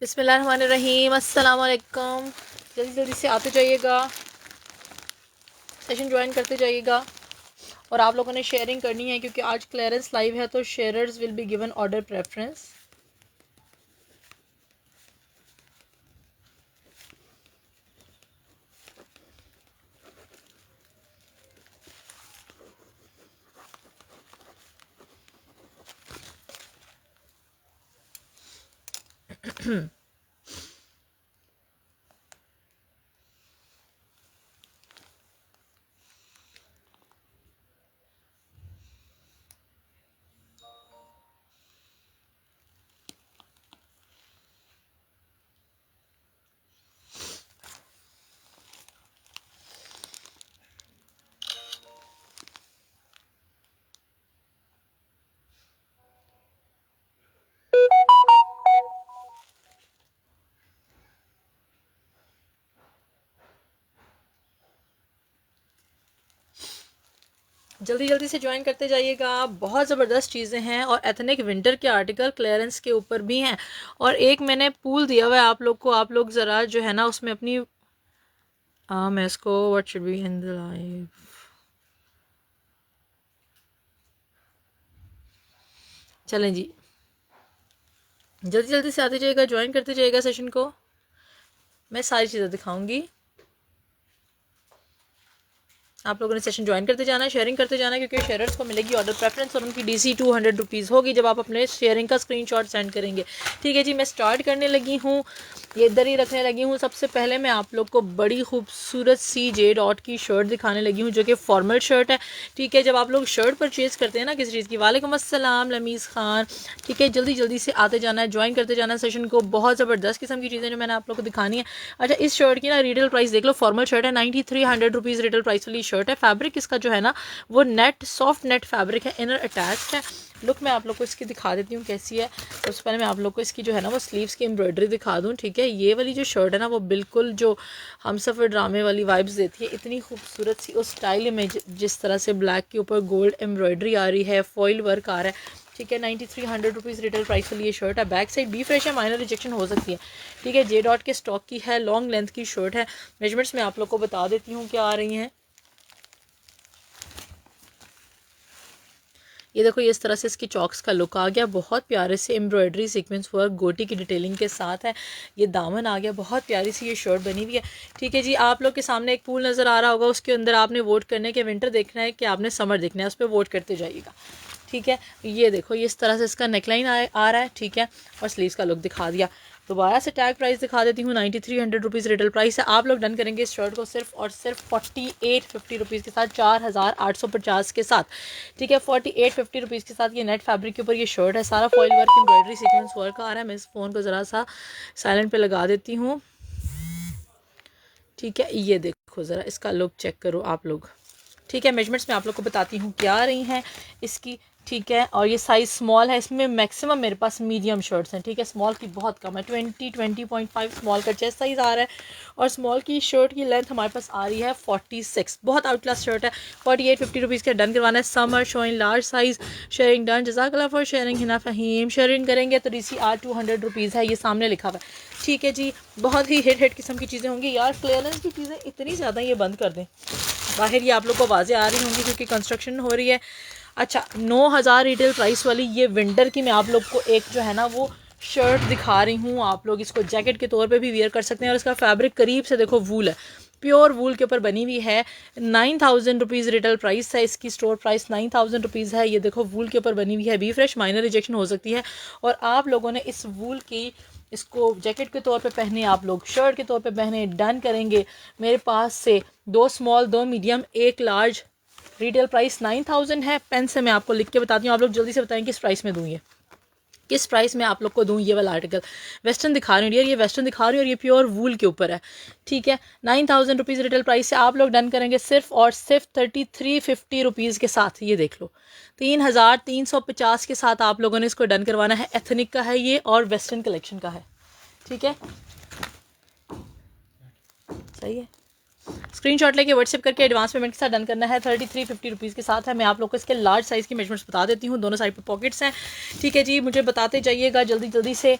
बिस्मिल्लाहिर्रहमानिर्रहीम, अस्सलाम वालेकुम। जल्दी जल्दी से आते जाइएगा, सेशन ज्वाइन करते जाइएगा। और आप लोगों ने शेयरिंग करनी है क्योंकि आज क्लियरेंस लाइव है, तो sharers will be given order preference. जल्दी जल्दी से ज्वाइन करते जाइएगा, बहुत ज़बरदस्त चीज़ें हैं और एथनिक विंटर के आर्टिकल क्लियरेंस के ऊपर भी हैं। और एक मैंने पूल दिया हुआ है आप लोग को, आप लोग ज़रा जो है ना उसमें अपनी मैं इसको what should be in the live, चलें जी, जल्दी जल्दी से आते जाइएगा, ज्वाइन करते जाइएगा सेशन को। मैं सारी चीज़ें दिखाऊंगी, आप लोगों ने सेशन ज्वाइन करते जाना है, शेयरिंग करते जाना है क्योंकि शेयरर्स को मिलेगी ऑर्डर प्रेफरेंस और उनकी DC 200 रुपीज़ होगी जब आप अपने शेयरिंग का स्क्रीनशॉट सेंड करेंगे। ठीक है जी, मैं स्टार्ट करने लगी हूँ, ये इधर ही रखने लगी हूँ। सबसे पहले मैं आप लोग को बड़ी खूबसूरत सी जे डॉट की शर्ट दिखाने लगी हूँ जो कि फॉर्मल शर्ट है। ठीक है, जब आप लोग शर्ट परचेज़ करते हैं ना किसी चीज़ की, वालेकुम अस्सलाम लमीज़ खान। ठीक है, जल्दी जल्दी से आते जाना है, ज्वाइन करते जाना है सेशन को। बहुत ज़बरदस्त किस्म की चीज़ें जो मैंने आप लोग को दिखानी है। अच्छा, इस शर्ट की ना रिटेल प्राइस देख लो, फॉर्मल शर्ट है, 9300 रुपीज़ रिटेल प्राइस वाली शर्ट है। फैब्रिक इसका जो है ना वो नेट, सॉफ्ट नेट फैब्रिक है, इनर अटैच्ड है। लुक मैं आप लोग को इसकी दिखा देती हूँ कैसी है। सबसे पहले मैं आप लोग को इसकी जो है ना वो स्लीव्स की एम्ब्रॉयडरी दिखा दूँ। ठीक है, ये वाली जो शर्ट है ना वो बिल्कुल जो हम सफ़र ड्रामे वाली वाइब्स देती है, इतनी खूबसूरत सी उस स्टाइल में जिस तरह से ब्लैक के ऊपर गोल्ड एम्ब्रॉयडरी आ रही है, फॉइल वर्क आ रहा है। ठीक है, 9300 रुपीज़ रिटेल प्राइस वाली ये शर्ट है। बैक साइड बी फ्रेश है, माइनर रिजेक्शन हो सकती है। ठीक है, जे डॉट के स्टॉक की है, लॉन्ग लेंथ की शर्ट है। मेजरमेंट्स मैं आप लोग को बता देती हूँ क्या आ रही हैं। ये देखो, ये इस तरह से इसकी चॉक्स का लुक आ गया, बहुत प्यारे से एम्ब्रॉयडरी सीक्वेंस वर्क गोटी की डिटेलिंग के साथ है। ये दामन आ गया, बहुत प्यारी सी ये शर्ट बनी हुई है। ठीक है जी, आप लोग के सामने एक पूल नज़र आ रहा होगा, उसके अंदर आपने वोट करने के विंटर देखना है कि आपने समर देखना है, उस पर वोट करते जाइएगा। ठीक है, ये देखो, ये इस तरह से इसका नेकलाइन आ रहा है। ठीक है, और स्लीव्स का लुक दिखा दिया। दोबारा से टैग प्राइस दिखा देती हूँ, 9300 रुपीज़ रिटेल प्राइस है। आप लोग डन करेंगे इस शर्ट को सिर्फ और सिर्फ 4850 रुपीज़ के साथ, 4850 के साथ। ठीक है, 4850 रुपीज़ के साथ ये नेट फैब्रिक के ऊपर ये शर्ट है। सारा foil work, embroidery sequence work आ रहा है। मैं इस फ़ोन को ज़रा सा साइलेंट पे लगा देती हूँ। ठीक है, ये देखो ज़रा इसका लुक चेक करो आप लोग। ठीक है, मेजरमेंट्स मैं आप लोग को बताती हूँ क्या आ रही हैं इसकी। ठीक है, और ये साइज़ स्मॉल है, इसमें मैक्सिमम मेरे पास मीडियम शर्ट्स हैं। ठीक है, स्मॉल की बहुत कम है, 20.5 स्मॉल का चेस्ट साइज़ आ रहा है। और स्मॉल की शर्ट की लेंथ हमारे पास आ रही है 46, बहुत आउट क्लास शर्ट है। 4850 रुपीज़ का डन करवाना है। Samar showing large size, sharing done. जज़ाकल्लाह for sharing Hina Faheem. Sharing करेंगे तो DCR 200 रुपीज़ है, ये सामने लिखा हुआ है। ठीक है जी, बहुत ही हिट किस्म की चीज़ें होंगी यार। क्लियरेंस की चीज़ें इतनी ज़्यादा, ये बंद कर दें बाहर, ये आप लोग को आवाज़ें आ रही होंगी क्योंकि कंस्ट्रक्शन हो रही है। अच्छा, 9000 रिटेल प्राइस वाली ये विंटर की मैं आप लोग को एक जो है ना वो शर्ट दिखा रही हूँ। आप लोग इसको जैकेट के तौर पे भी वियर कर सकते हैं। और इसका फैब्रिक करीब से देखो, वूल है, प्योर वूल के ऊपर बनी हुई है। 9000 रुपीज़ रिटेल प्राइस है इसकी, स्टोर प्राइस 9000 रुपीज़ है। ये देखो, वूल के ऊपर बनी हुई है, बी फ्रेश, माइनर रिजेक्शन हो सकती है। और आप लोगों ने इस वूल की इसको जैकेट के तौर पे पहने, आप लोग शर्ट के तौर पे पहने, डन करेंगे मेरे पास से 2 small, 2 medium, 1 large. Retail price 9000 है। पेन से मैं आपको लिख के बताती हूँ, आप लोग जल्दी से बताएं किस प्राइस में दूँ, ये किस प्राइस में आप लोग को दूँ। ये वाला आर्टिकल वेस्टर्न दिखा रही हूँ डियर, ये वेस्टर्न दिखा रही हूँ और ये प्योर वूल के ऊपर है। ठीक है, 9000 रुपीज़ रिटेल प्राइस से आप लोग डन करेंगे सिर्फ और सिर्फ 3350 रुपीज़ के साथ। ये देख लो, 3350 के साथ आप लोगों ने इसको डन करवाना है। एथनिक का है ये और वेस्टर्न कलेक्शन का है। ठीक है, सही है। स्क्रीनशॉट लेके व्हाट्सएप करके एडवांस पेमेंट के साथ डन करना है। 3350 रुपीज़ के साथ है। मैं आप लोग को इसके लार्ज साइज़ की मेजरमेंट्स बता देती हूँ, दोनों साइड पे पॉकेट्स हैं। ठीक है जी, मुझे बताते जाइएगा जल्दी जल्दी से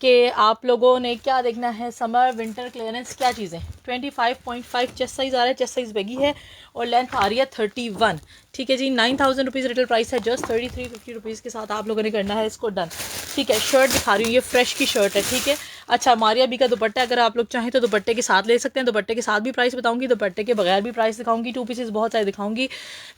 कि आप लोगों ने क्या देखना है, समर विंटर क्लियरेंस क्या चीज़ें। 25.5 चेस्ट साइज़ आ रहा है, चेस्ट साइज़ बेगी है और लेंथ आ रही है 31। ठीक है जी, 9000 रुपीज़ रिटेल प्राइस है, जस्ट 3350 रुपीज़ के साथ आप लोगों ने करना है इसको डन। ठीक है, शर्ट दिखा रही हूँ, ये फ्रेश की शर्ट है। ठीक है, अच्छा मारिया बी का दुपट्टा अगर आप लोग चाहें तो दुपट्टे के साथ ले सकते हैं, दुपट्टे के साथ भी प्राइस बताऊंगी, दुपट्टे के बगैर भी प्राइस दिखाऊंगी, 2 पीसेस बहुत सारे दिखाऊंगी।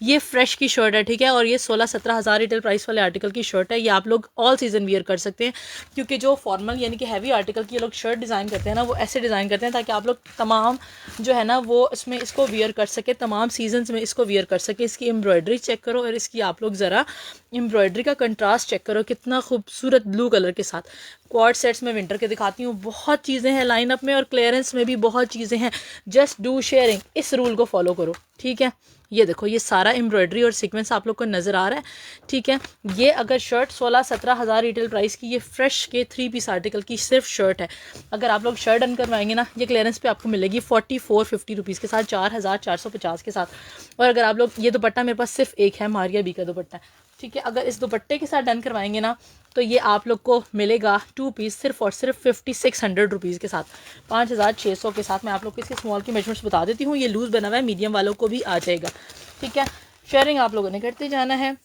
ये फ्रेश की शर्ट है। ठीक है, और ये 16-17 हज़ार रिटेल प्राइस वाले आर्टिकल की शर्ट है। ये आप लोग ऑल सीजन वियर कर सकते हैं, क्योंकि जो फॉर्मल यानी कि हैवी आर्टिकल की लोग शर्ट डिज़ाइन करते हैं ना, वो ऐसे डिज़ाइन करते हैं ताकि आप लोग तमाम जो है ना वो इसमें इसको वियर कर सके, तमाम सीजन्स में इसको वियर कर सके। इसकी एम्ब्रॉयडरी चेक करो और इसकी आप लोग ज़रा एम्ब्रॉयडरी का कंट्रास्ट चेक करो, कितना खूबसूरत ब्लू कलर के साथ। क्वाड सेट्स में विंटर के दिखाती हूँ, बहुत चीज़ें हैं लाइनअप में और क्लियरेंस में भी बहुत चीज़ें हैं। जस्ट डू शेयरिंग, इस रूल को फॉलो करो। ठीक है, ये देखो, ये सारा एम्ब्रॉयडरी और सीक्वेंस आप लोग को नज़र आ रहा है। ठीक है, ये अगर शर्ट 16-17 हज़ार रिटेल प्राइस की, ये फ्रेश के 3 पीस आर्टिकल की सिर्फ शर्ट है। अगर आप लोग शर्ट डन करवाएंगे ना, ये क्लियरेंस पे आपको मिलेगी 4450 रुपीज़ के साथ, 4450 के साथ। और अगर आप लोग, ये दुपट्टा मेरे पास सिर्फ एक है, मारिया बी का दुपट्टा। ठीक है, अगर इस दुपट्टे के साथ डन करवाएंगे ना तो ये आप लोग को मिलेगा 2 पीस सिर्फ और सिर्फ 5600 रुपीज़ के साथ, 5600 के साथ। मैं आप लोग को इसके स्मॉल की मेजरमेंट्स बता देती हूँ। ये लूज़ बना हुआ है, मीडियम वालों को भी आ जाएगा। ठीक है, शेयरिंग आप लोगों ने करते जाना है।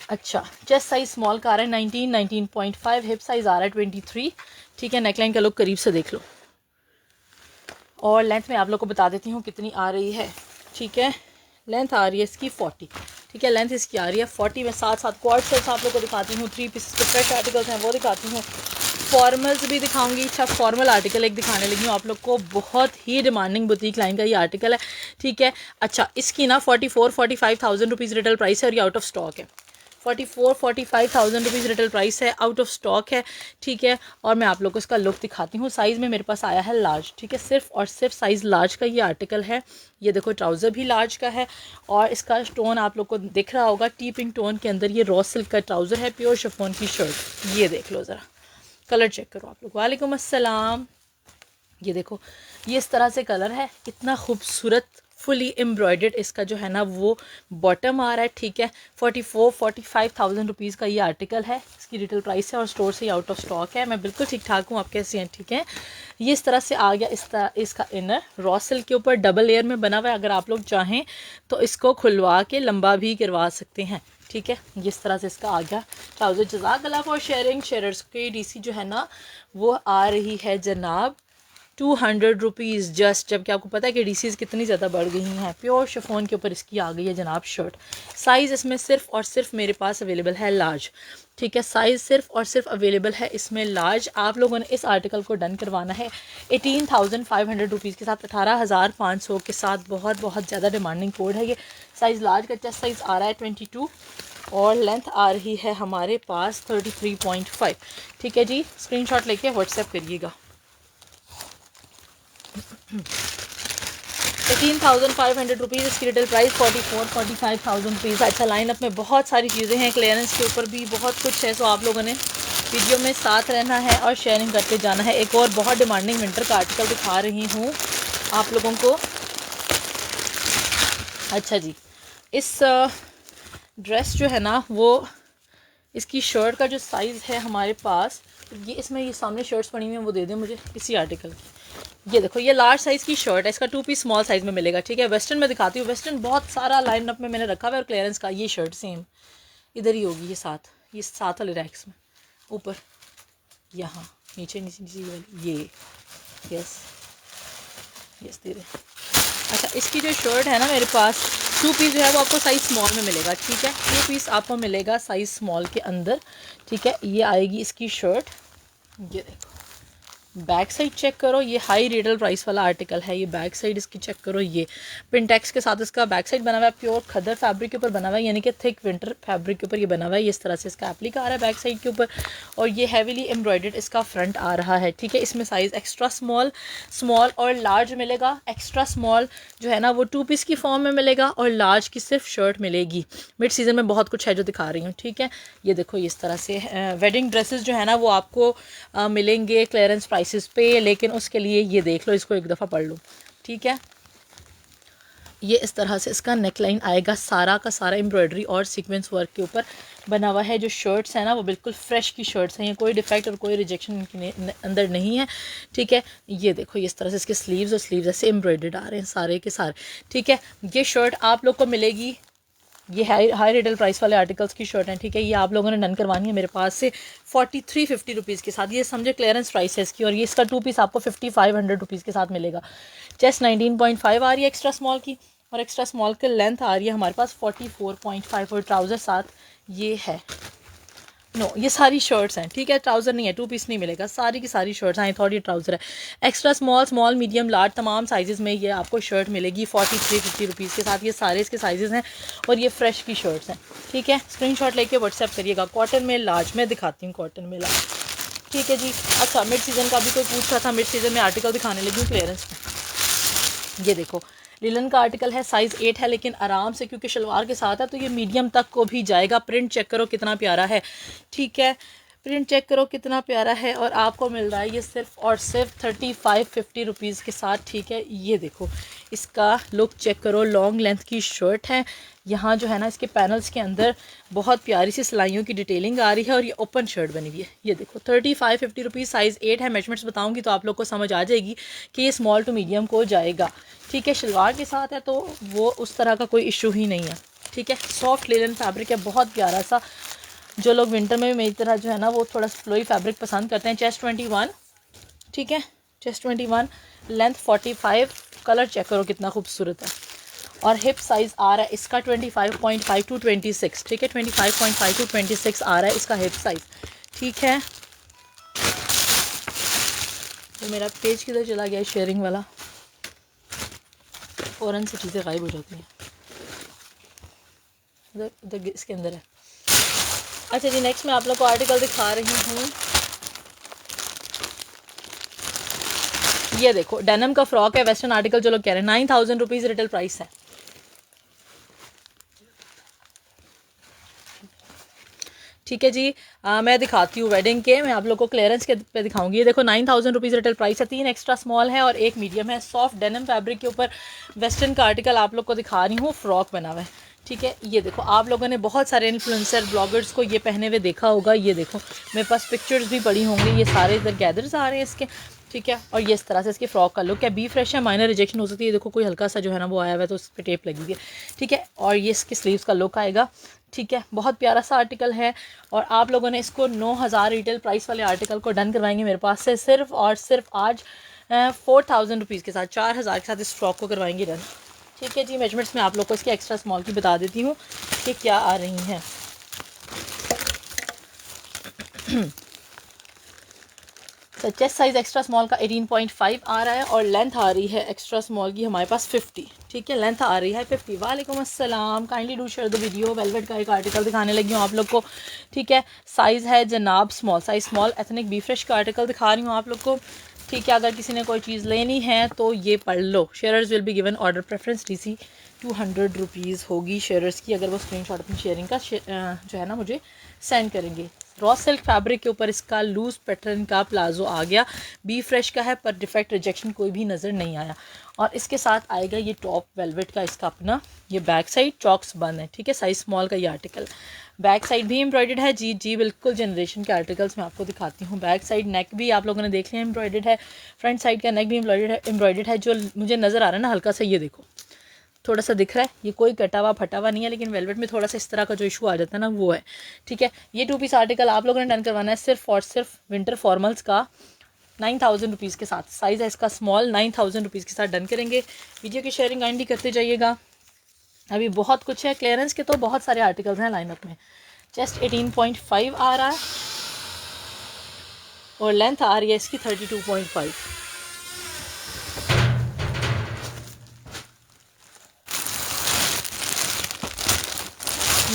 अच्छा, चेस्ट साइज स्मॉल का आ रहा है 19.5, हिप साइज आ रहा है 23। ठीक है, नेकलाइन का लुक करीब से देख लो और लेंथ में आप लोग को बता देती हूँ कितनी आ रही है। ठीक है, लेंथ आ रही है इसकी 40। ठीक है, लेंथ इसकी आ रही है 40 में। साथ साथ क्वाड सेट्स आप लोग को दिखाती हूँ, 3 पीसेस के फ्रेश आर्टिकल्स हैं वो दिखाती हूँ, फॉर्मल्स भी दिखाऊंगी। अच्छा, फॉर्मल आर्टिकल एक दिखाने लगी हूँ आप लोग को, बहुत ही डिमांडिंग बुटीक लाइन का ये आर्टिकल है। ठीक है, अच्छा इसकी ना 44-45,000 रुपीज़ रिटेल प्राइस है और ये आउट ऑफ स्टॉक है। 44-45,000 रुपीज़ रिटेल प्राइस है, आउट ऑफ स्टॉक है। ठीक है, और मैं आप लोग को इसका लुक दिखाती हूँ। साइज़ में मेरे पास आया है लार्ज। ठीक है, सिर्फ और सिर्फ साइज़ लार्ज का ये आर्टिकल है। ये देखो, ट्राउज़र भी लार्ज का है और इसका टोन आप लोग को दिख रहा होगा, टी पिंक टोन के अंदर ये रॉ सिल्क का ट्राउज़र है, प्योर शिफॉन की शर्ट। ये देख लो ज़रा, कलर चेक करो आप लोग। वालेकुम अस्सलाम। ये देखो, ये इस तरह से कलर है, इतना खूबसूरत फुली एम्ब्रॉयडर्ड इसका जो है ना वो बॉटम आ रहा है। ठीक है, 44-45,000 रुपीज़ का ये आर्टिकल है, इसकी रिटेल प्राइस है और स्टोर से आउट ऑफ स्टॉक है। मैं बिल्कुल ठीक ठाक हूँ, आप कैसे हैं? ठीक है, ये इस तरह से आ गया। इस तरह इसका इनर रॉ सिल्क के ऊपर डबल लेयर में बना हुआ है। अगर आप लोग चाहें तो इसको खुलवा के लंबा भी करवा सकते हैं। ठीक है, इस तरह से इसका आ गया ट्राउज़र। जज़ाकल्लाह फॉर शेयरिंग। शेयरर्स की डीसी जो है ना वो आ रही है जनाब 200 रुपीज़ जस्ट, जबकि आपको पता है कि डीसीज कितनी ज़्यादा बढ़ गई हैं। प्योर शिफॉन के ऊपर इसकी आ गई है जनाब शर्ट। साइज़ इसमें सिर्फ और सिर्फ मेरे पास अवेलेबल है लार्ज। ठीक है, साइज़ सिर्फ और सिर्फ अवेलेबल है इसमें लार्ज। आप लोगों ने इस आर्टिकल को डन करवाना है 18,500 रुपीज़ के साथ, 18,500 के साथ। बहुत बहुत ज़्यादा डिमांडिंग कोड है ये। साइज़ लार्ज का चेस्ट साइज़ आ रहा है 22 और लेंथ आ रही है हमारे पास 33.5। ठीक है जी, स्क्रीनशॉट लेके व्हाट्सएप करिएगा। 18,500 रुपीज़ इसकी रिटेल प्राइस, 44-45,000 रुपीज़। अच्छा, लाइनअप में बहुत सारी चीज़ें हैं, क्लियरेंस के ऊपर भी बहुत कुछ है। सो आप लोगों ने वीडियो में साथ रहना है और शेयरिंग करते जाना है। एक और बहुत डिमांडिंग विंटर का आर्टिकल दिखा रही हूँ आप लोगों को। अच्छा जी, इस ड्रेस जो है ना वो, इसकी शर्ट का जो साइज़ है हमारे पास, ये इसमें ये सामने शर्ट्स पड़ी हुई हैं वो दे दें मुझे इसी आर्टिकल की। ये देखो, ये लार्ज साइज़ की शर्ट है, इसका 2 पीस स्मॉल साइज़ में मिलेगा। ठीक है, वेस्टर्न में दिखाती हूँ, वेस्टर्न बहुत सारा लाइन अप में मैंने रखा हुआ है और क्लियरेंस का। ये शर्ट सेम इधर ही होगी, ये साथ वाले रैक्स में, ऊपर यहाँ नीचे नीचे नीचे वाली, ये यस दे रहे। अच्छा, इसकी जो शर्ट है ना मेरे पास 2 पीस जो है वो आपको साइज़ स्मॉल में मिलेगा। ठीक है, 2 पीस आपको मिलेगा साइज़ स्मॉल के अंदर। ठीक है, ये आएगी इसकी शर्ट। ये देखो, बैक साइड चेक करो, ये हाई रिटेल प्राइस वाला आर्टिकल है। ये बैक साइड इसकी चेक करो, ये पिंटेक्स के साथ इसका बैक साइड बना हुआ है, प्योर खदर फैब्रिक के ऊपर बना हुआ है, यानी कि थिक विंटर फैब्रिक के ऊपर ये बना हुआ है। ये इस तरह से इसका एप्लिक आ रहा है बैक साइड के ऊपर और ये हैवीली एम्ब्रॉयडर्ड इसका फ्रंट आ रहा है। ठीक है, इसमें साइज़ एक्स्ट्रा स्मॉल, स्मॉल और लार्ज मिलेगा। एक्स्ट्रा स्मॉल जो है ना वो 2 पीस की फॉर्म में मिलेगा और लार्ज की सिर्फ शर्ट मिलेगी। मिड सीज़न में बहुत कुछ है जो दिखा रही हूँ। ठीक है, ये देखो, इस तरह से वेडिंग ड्रेसेस जो है ना वो आपको मिलेंगे क्लियरेंस प्राइसेस पे, लेकिन उसके लिए ये देख लो, इसको एक दफ़ा पढ़ लो। ठीक है, ये इस तरह से इसका नेक लाइन आएगा, सारा का सारा एम्ब्रॉयडरी और सीक्वेंस वर्क के ऊपर बना हुआ है। जो शर्ट्स हैं ना वो बिल्कुल फ्रेश की शर्ट्स हैं, ये कोई डिफेक्ट और कोई रिजेक्शन इनके अंदर नहीं है। ठीक है, ये देखो ये इस तरह से इसके स्लीव्स और स्लीव्स ऐसे एम्ब्रॉयडर्ड आ रहे हैं सारे के सारे। ठीक है, ये शर्ट आप लोग को मिलेगी, ये हाई रिटेल प्राइस वाले आर्टिकल्स की शर्ट हैं। ठीक है, ये आप लोगों ने डन करवानी है मेरे पास से 4350 रुपीज़ के साथ। ये समझे क्लियरेंस प्राइस है इसकी, और ये इसका 2 पीस आपको 5500 रुपीज़ के साथ मिलेगा। चेस्ट 19.5 आ रही है एक्स्ट्रा स्मॉल की, और एक्स्ट्रा स्मॉल की लेंथ आ रही है हमारे पास 44.5, और ट्राउज़र साथ ये है। नो, ये सारी शर्ट्स हैं। ठीक है, ट्राउज़र नहीं है, 2 पीस नहीं मिलेगा, सारी की सारी शर्ट्स हैं। थोड़ी ट्राउज़र है। Extra small, small, medium, large तमाम साइज़ में ये आपको शर्ट मिलेगी 4350 रुपीज़ के साथ। ये सारे इसके साइज़ हैं और ये फ्रेश की शर्ट्स हैं। ठीक है, स्क्रीनशॉट लेके व्हाट्सएप करिएगा। कॉटन में लार्ज, मैं दिखाती हूँ कॉटन में लार्ज। ठीक है जी। अच्छा, मिड सीज़न का भी कोई पूछ रहा था, मिड सीज़न में आर्टिकल दिखाने लगी हूँ क्लियरेंस में। ये देखो लिलन का आर्टिकल है, साइज़ 8 है, लेकिन आराम से क्योंकि शलवार के साथ है तो ये मीडियम तक को भी जाएगा। प्रिंट चेक करो कितना प्यारा है। ठीक है, प्रिंट चेक करो कितना प्यारा है, और आपको मिल रहा है ये सिर्फ और सिर्फ 3550 रुपीज़ के साथ। ठीक है, ये देखो इसका लुक चेक करो, लॉन्ग लेंथ की शर्ट है। यहाँ जो है ना इसके पैनल्स के अंदर बहुत प्यारी सी सिलाइयों की डिटेलिंग आ रही है, और ये ओपन शर्ट बनी हुई है। ये देखो 3550 रुपीज़, साइज़ 8 है। मेजरमेंट्स बताऊँगी तो आप लोग को समझ आ जाएगी कि ये स्मॉल टू मीडियम को जाएगा। ठीक है, शलवार के साथ है तो वो उस तरह का कोई इशू ही नहीं है। ठीक है, सॉफ्ट लिनन फैब्रिक है, बहुत प्यारा सा। जो लोग विंटर में मेरी तरह जो है ना वो थोड़ा फ्लोई फैब्रिक पसंद करते हैं। चेस्ट 21, ठीक है, चेस्ट 21, लेंथ 45, कलर चेक करो कितना खूबसूरत है। और हिप साइज़ आ रहा है इसका 25.5 to 26। ठीक है, 25.5 to 26 आ रहा है इसका हिप साइज़। ठीक है, तो मेरा पेज किधर चला गया है शेयरिंग वाला, फ़ौरन से चीज़ें गायब हो जाती हैं। इधर इसके अंदर है। अच्छा जी, नेक्स्ट मैं आप लोग को आर्टिकल दिखा रही हूँ। ये देखो डेनिम का फ्रॉक है, वेस्टर्न आर्टिकल जो लोग कह रहे हैं 9000 रुपीज़ रिटेल प्राइस है। ठीक है जी, मैं दिखाती हूँ वेडिंग के, मैं आप लोग को क्लियरेंस के पे दिखाऊंगी। ये देखो 9000 रुपीज़ रिटेल प्राइस है। 3 एक्स्ट्रा स्मॉल है और 1 मीडियम है। सॉफ्ट डेनिम फैब्रिक के ऊपर वेस्टर्न का आर्टिकल आप लोग को दिखा रही हूँ, फ्रॉक बना हुआ है। ठीक है, ये देखो आप लोगों ने बहुत सारे इन्फ्लुएंसर ब्लॉगर्स को ये पहने हुए देखा होगा। ये देखो मेरे पास पिक्चर्स भी पड़ी होंगी, ये सारे इधर गैदर्स आ रहे हैं इसके। ठीक है, और ये इस तरह से इसकी फ्रॉक का लुक है। बी फ्रेश है, माइनर रिजेक्शन हो सकती है। देखो कोई हल्का सा जो है ना वो आया हुआ है तो उस पर टेप लगी हुई है। ठीक है, और ये इसके स्लीव्स का लुक आएगा। ठीक है, बहुत प्यारा सा आर्टिकल है, और आप लोगों ने इसको 9000 रिटेल प्राइस वाले आर्टिकल को डन करवाएंगे मेरे पास से सिर्फ और सिर्फ आज 4000 रुपीज़ के साथ, 4000 के साथ इस फ्रॉक को करवाएंगे डन। ठीक है जी, मेजरमेंट्स में आप लोग को इसके एक्स्ट्रा स्मॉल की बता देती हूँ कि क्या आ रही हैं। तो चेस्ट साइज़ एक्स्ट्रा स्मॉल का 18.5 आ रहा है, और लेंथ आ रही है एक्स्ट्रा स्मॉल की हमारे पास 50। ठीक है, लेंथ आ रही है 50। वालेकुम अस्सलाम, kindly do share the video. Velvet का एक आर्टिकल दिखाने लगी हूँ आप लोग को। ठीक है, साइज़ है जनाब small, size small, ethnic be fresh का आर्टिकल दिखा रही हूँ आप लोग को। ठीक है, अगर किसी ने कोई चीज़ लेनी है तो ये पढ़ लो। Sharers will be given order preference, DC 200 rupees होगी शेयरर्स की, अगर वो स्क्रीनशॉट अपनी शेयरिंग का जो है ना मुझे सेंड करेंगे। रॉ सिल्क फैब्रिक के ऊपर इसका लूज़ पैटर्न का प्लाजो आ गया। बी फ्रेश का है, पर डिफेक्ट रिजेक्शन कोई भी नज़र नहीं आया। और इसके साथ आएगा ये टॉप वेलवेट का इसका अपना, ये बैक साइड चॉक्स बंद है। ठीक है, साइज स्मॉल का ये आर्टिकल, बैक साइड भी एम्ब्रॉयडर्ड है। जी जी बिल्कुल, जनरेशन के आर्टिकल्स मैं आपको दिखाती हूँ। बैक साइड नेक भी आप लोगों ने देख लिया एम्ब्रॉयडर्ड है, फ्रंट साइड का नेक भी एम्ब्रॉयडर्ड है। जो मुझे नज़र आ रहा है ना हल्का सा, ये देखो थोड़ा सा दिख रहा है, ये कोई कटा हुआ फटा हुआ नहीं है, लेकिन वेलवेट में थोड़ा सा इस तरह का जो इशू आ जाता है ना वो है। ठीक है, ये 2 पीस आर्टिकल आप लोगों ने डन करवाना है सिर्फ और सिर्फ विंटर फॉर्मल्स का 9000 रुपीज़ के साथ। साइज़ है इसका स्मॉल, 9000 रुपीज़ के साथ डन करेंगे। वीडियो की शेयरिंग काइंडली करते जाइएगा, अभी बहुत कुछ है। क्लियरेंस के तो बहुत सारे आर्टिकल्स हैं लाइनअप में। चेस्ट 18.5 आ रहा है, और लेंथ आ रही है इसकी 32.5।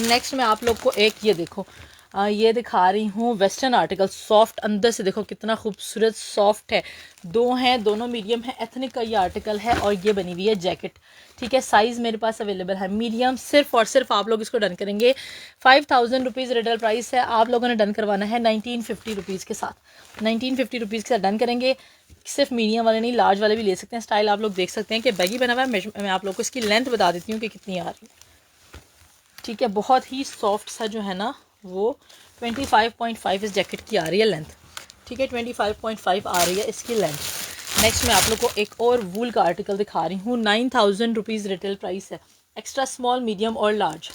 नेक्स्ट में आप लोग को एक ये देखो ये दिखा रही हूँ वेस्टर्न आर्टिकल, सॉफ्ट, अंदर से देखो कितना खूबसूरत सॉफ्ट है। दो हैं, दोनों मीडियम है। एथनिक का ये आर्टिकल है और ये बनी हुई है जैकेट, ठीक है। साइज़ मेरे पास अवेलेबल है मीडियम। सिर्फ और सिर्फ आप लोग इसको डन करेंगे 5000 रुपीज़ रिटेल प्राइस है। आप लोगों ने डन करवाना है 1950 रुपीज़ के साथ, 1950 रुपीज़ के साथ डन करेंगे। सिर्फ मीडियम वाले नहीं, लार्ज वाले भी ले सकते हैं। स्टाइल आप लोग देख सकते हैं कि बैगी बना हुआ है। मैं आप लोग को इसकी लेंथ बता देती हूँ कि कितनी आ रही है, ठीक है। बहुत ही सॉफ्ट सा जो है ना वो 25.5 इस जैकेट की आ रही है लेंथ, ठीक है। 25.5 आ रही है इसकी लेंथ। नेक्स्ट मैं आप लोग को एक और वूल का आर्टिकल दिखा रही हूँ। 9000 रुपीज़ रिटेल प्राइस है। एक्स्ट्रा स्मॉल, मीडियम और लार्ज,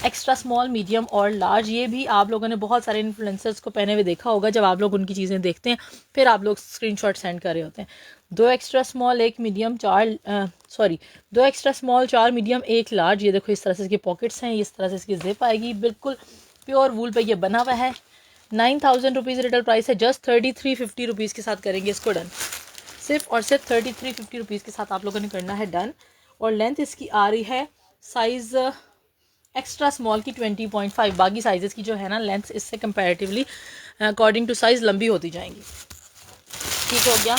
एक्स्ट्रा स्मॉल, मीडियम और लार्ज। ये भी आप लोगों ने बहुत सारे इन्फ्लुएंसर्स को पहने हुए देखा होगा। जब आप लोग उनकी चीज़ें देखते हैं फिर आप लोग स्क्रीनशॉट सेंड कर रहे होते हैं। 2 extra small, 1 medium, 2 extra small, 4 medium, 1 large. ये देखो इस तरह से इसकी पॉकेट्स हैं, इस तरह से इसकी जिप आएगी। बिल्कुल प्योर वूल पे ये बना हुआ है। 9000 रुपीज़ रिटेल प्राइस है। जस्ट 3350 रुपीज़ के साथ करेंगे इसको डन। सिर्फ और सिर्फ 3350 रुपीज़ के साथ आप लोगों ने करना है डन। और लेंथ इसकी आ रही है साइज़ एक्स्ट्रा स्मॉल की 20.5। बाकी साइजेस की जो है ना लेंथ इससे कंपैरेटिवली अकॉर्डिंग टू साइज़ लंबी होती जाएंगी, ठीक हो गया।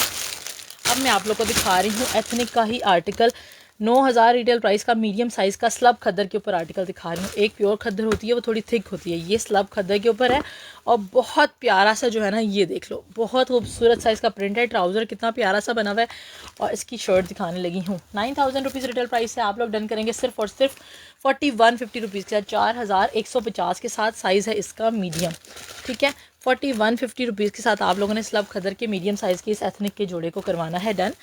अब मैं आप लोग को दिखा रही हूँ एथनिक का ही आर्टिकल। 9000 रिटेल प्राइस का मीडियम साइज़ का स्लब खद्दर के ऊपर आर्टिकल दिखा रही हूँ। एक प्योर खद्दर होती है, वो थोड़ी थिक होती है, ये स्लब खद्दर के ऊपर है। और बहुत प्यारा सा जो है ना, ये देख लो, बहुत खूबसूरत सा इसका प्रिंट है। ट्राउज़र कितना प्यारा सा बना हुआ है। और इसकी शर्ट दिखाने लगी हूँ। 9000 रुपीज़ रिटेल प्राइस है। आप लोग डन करेंगे सिर्फ और सिर्फ 4150 रुपीज़ के साथ, 4150 के साथ। साइज़ है इसका मीडियम, ठीक है। 4150 रुपीज़ के साथ आप लोगों ने स्लब खदर के मीडियम साइज़ के इस एथनिक के जोड़े को करवाना है डन।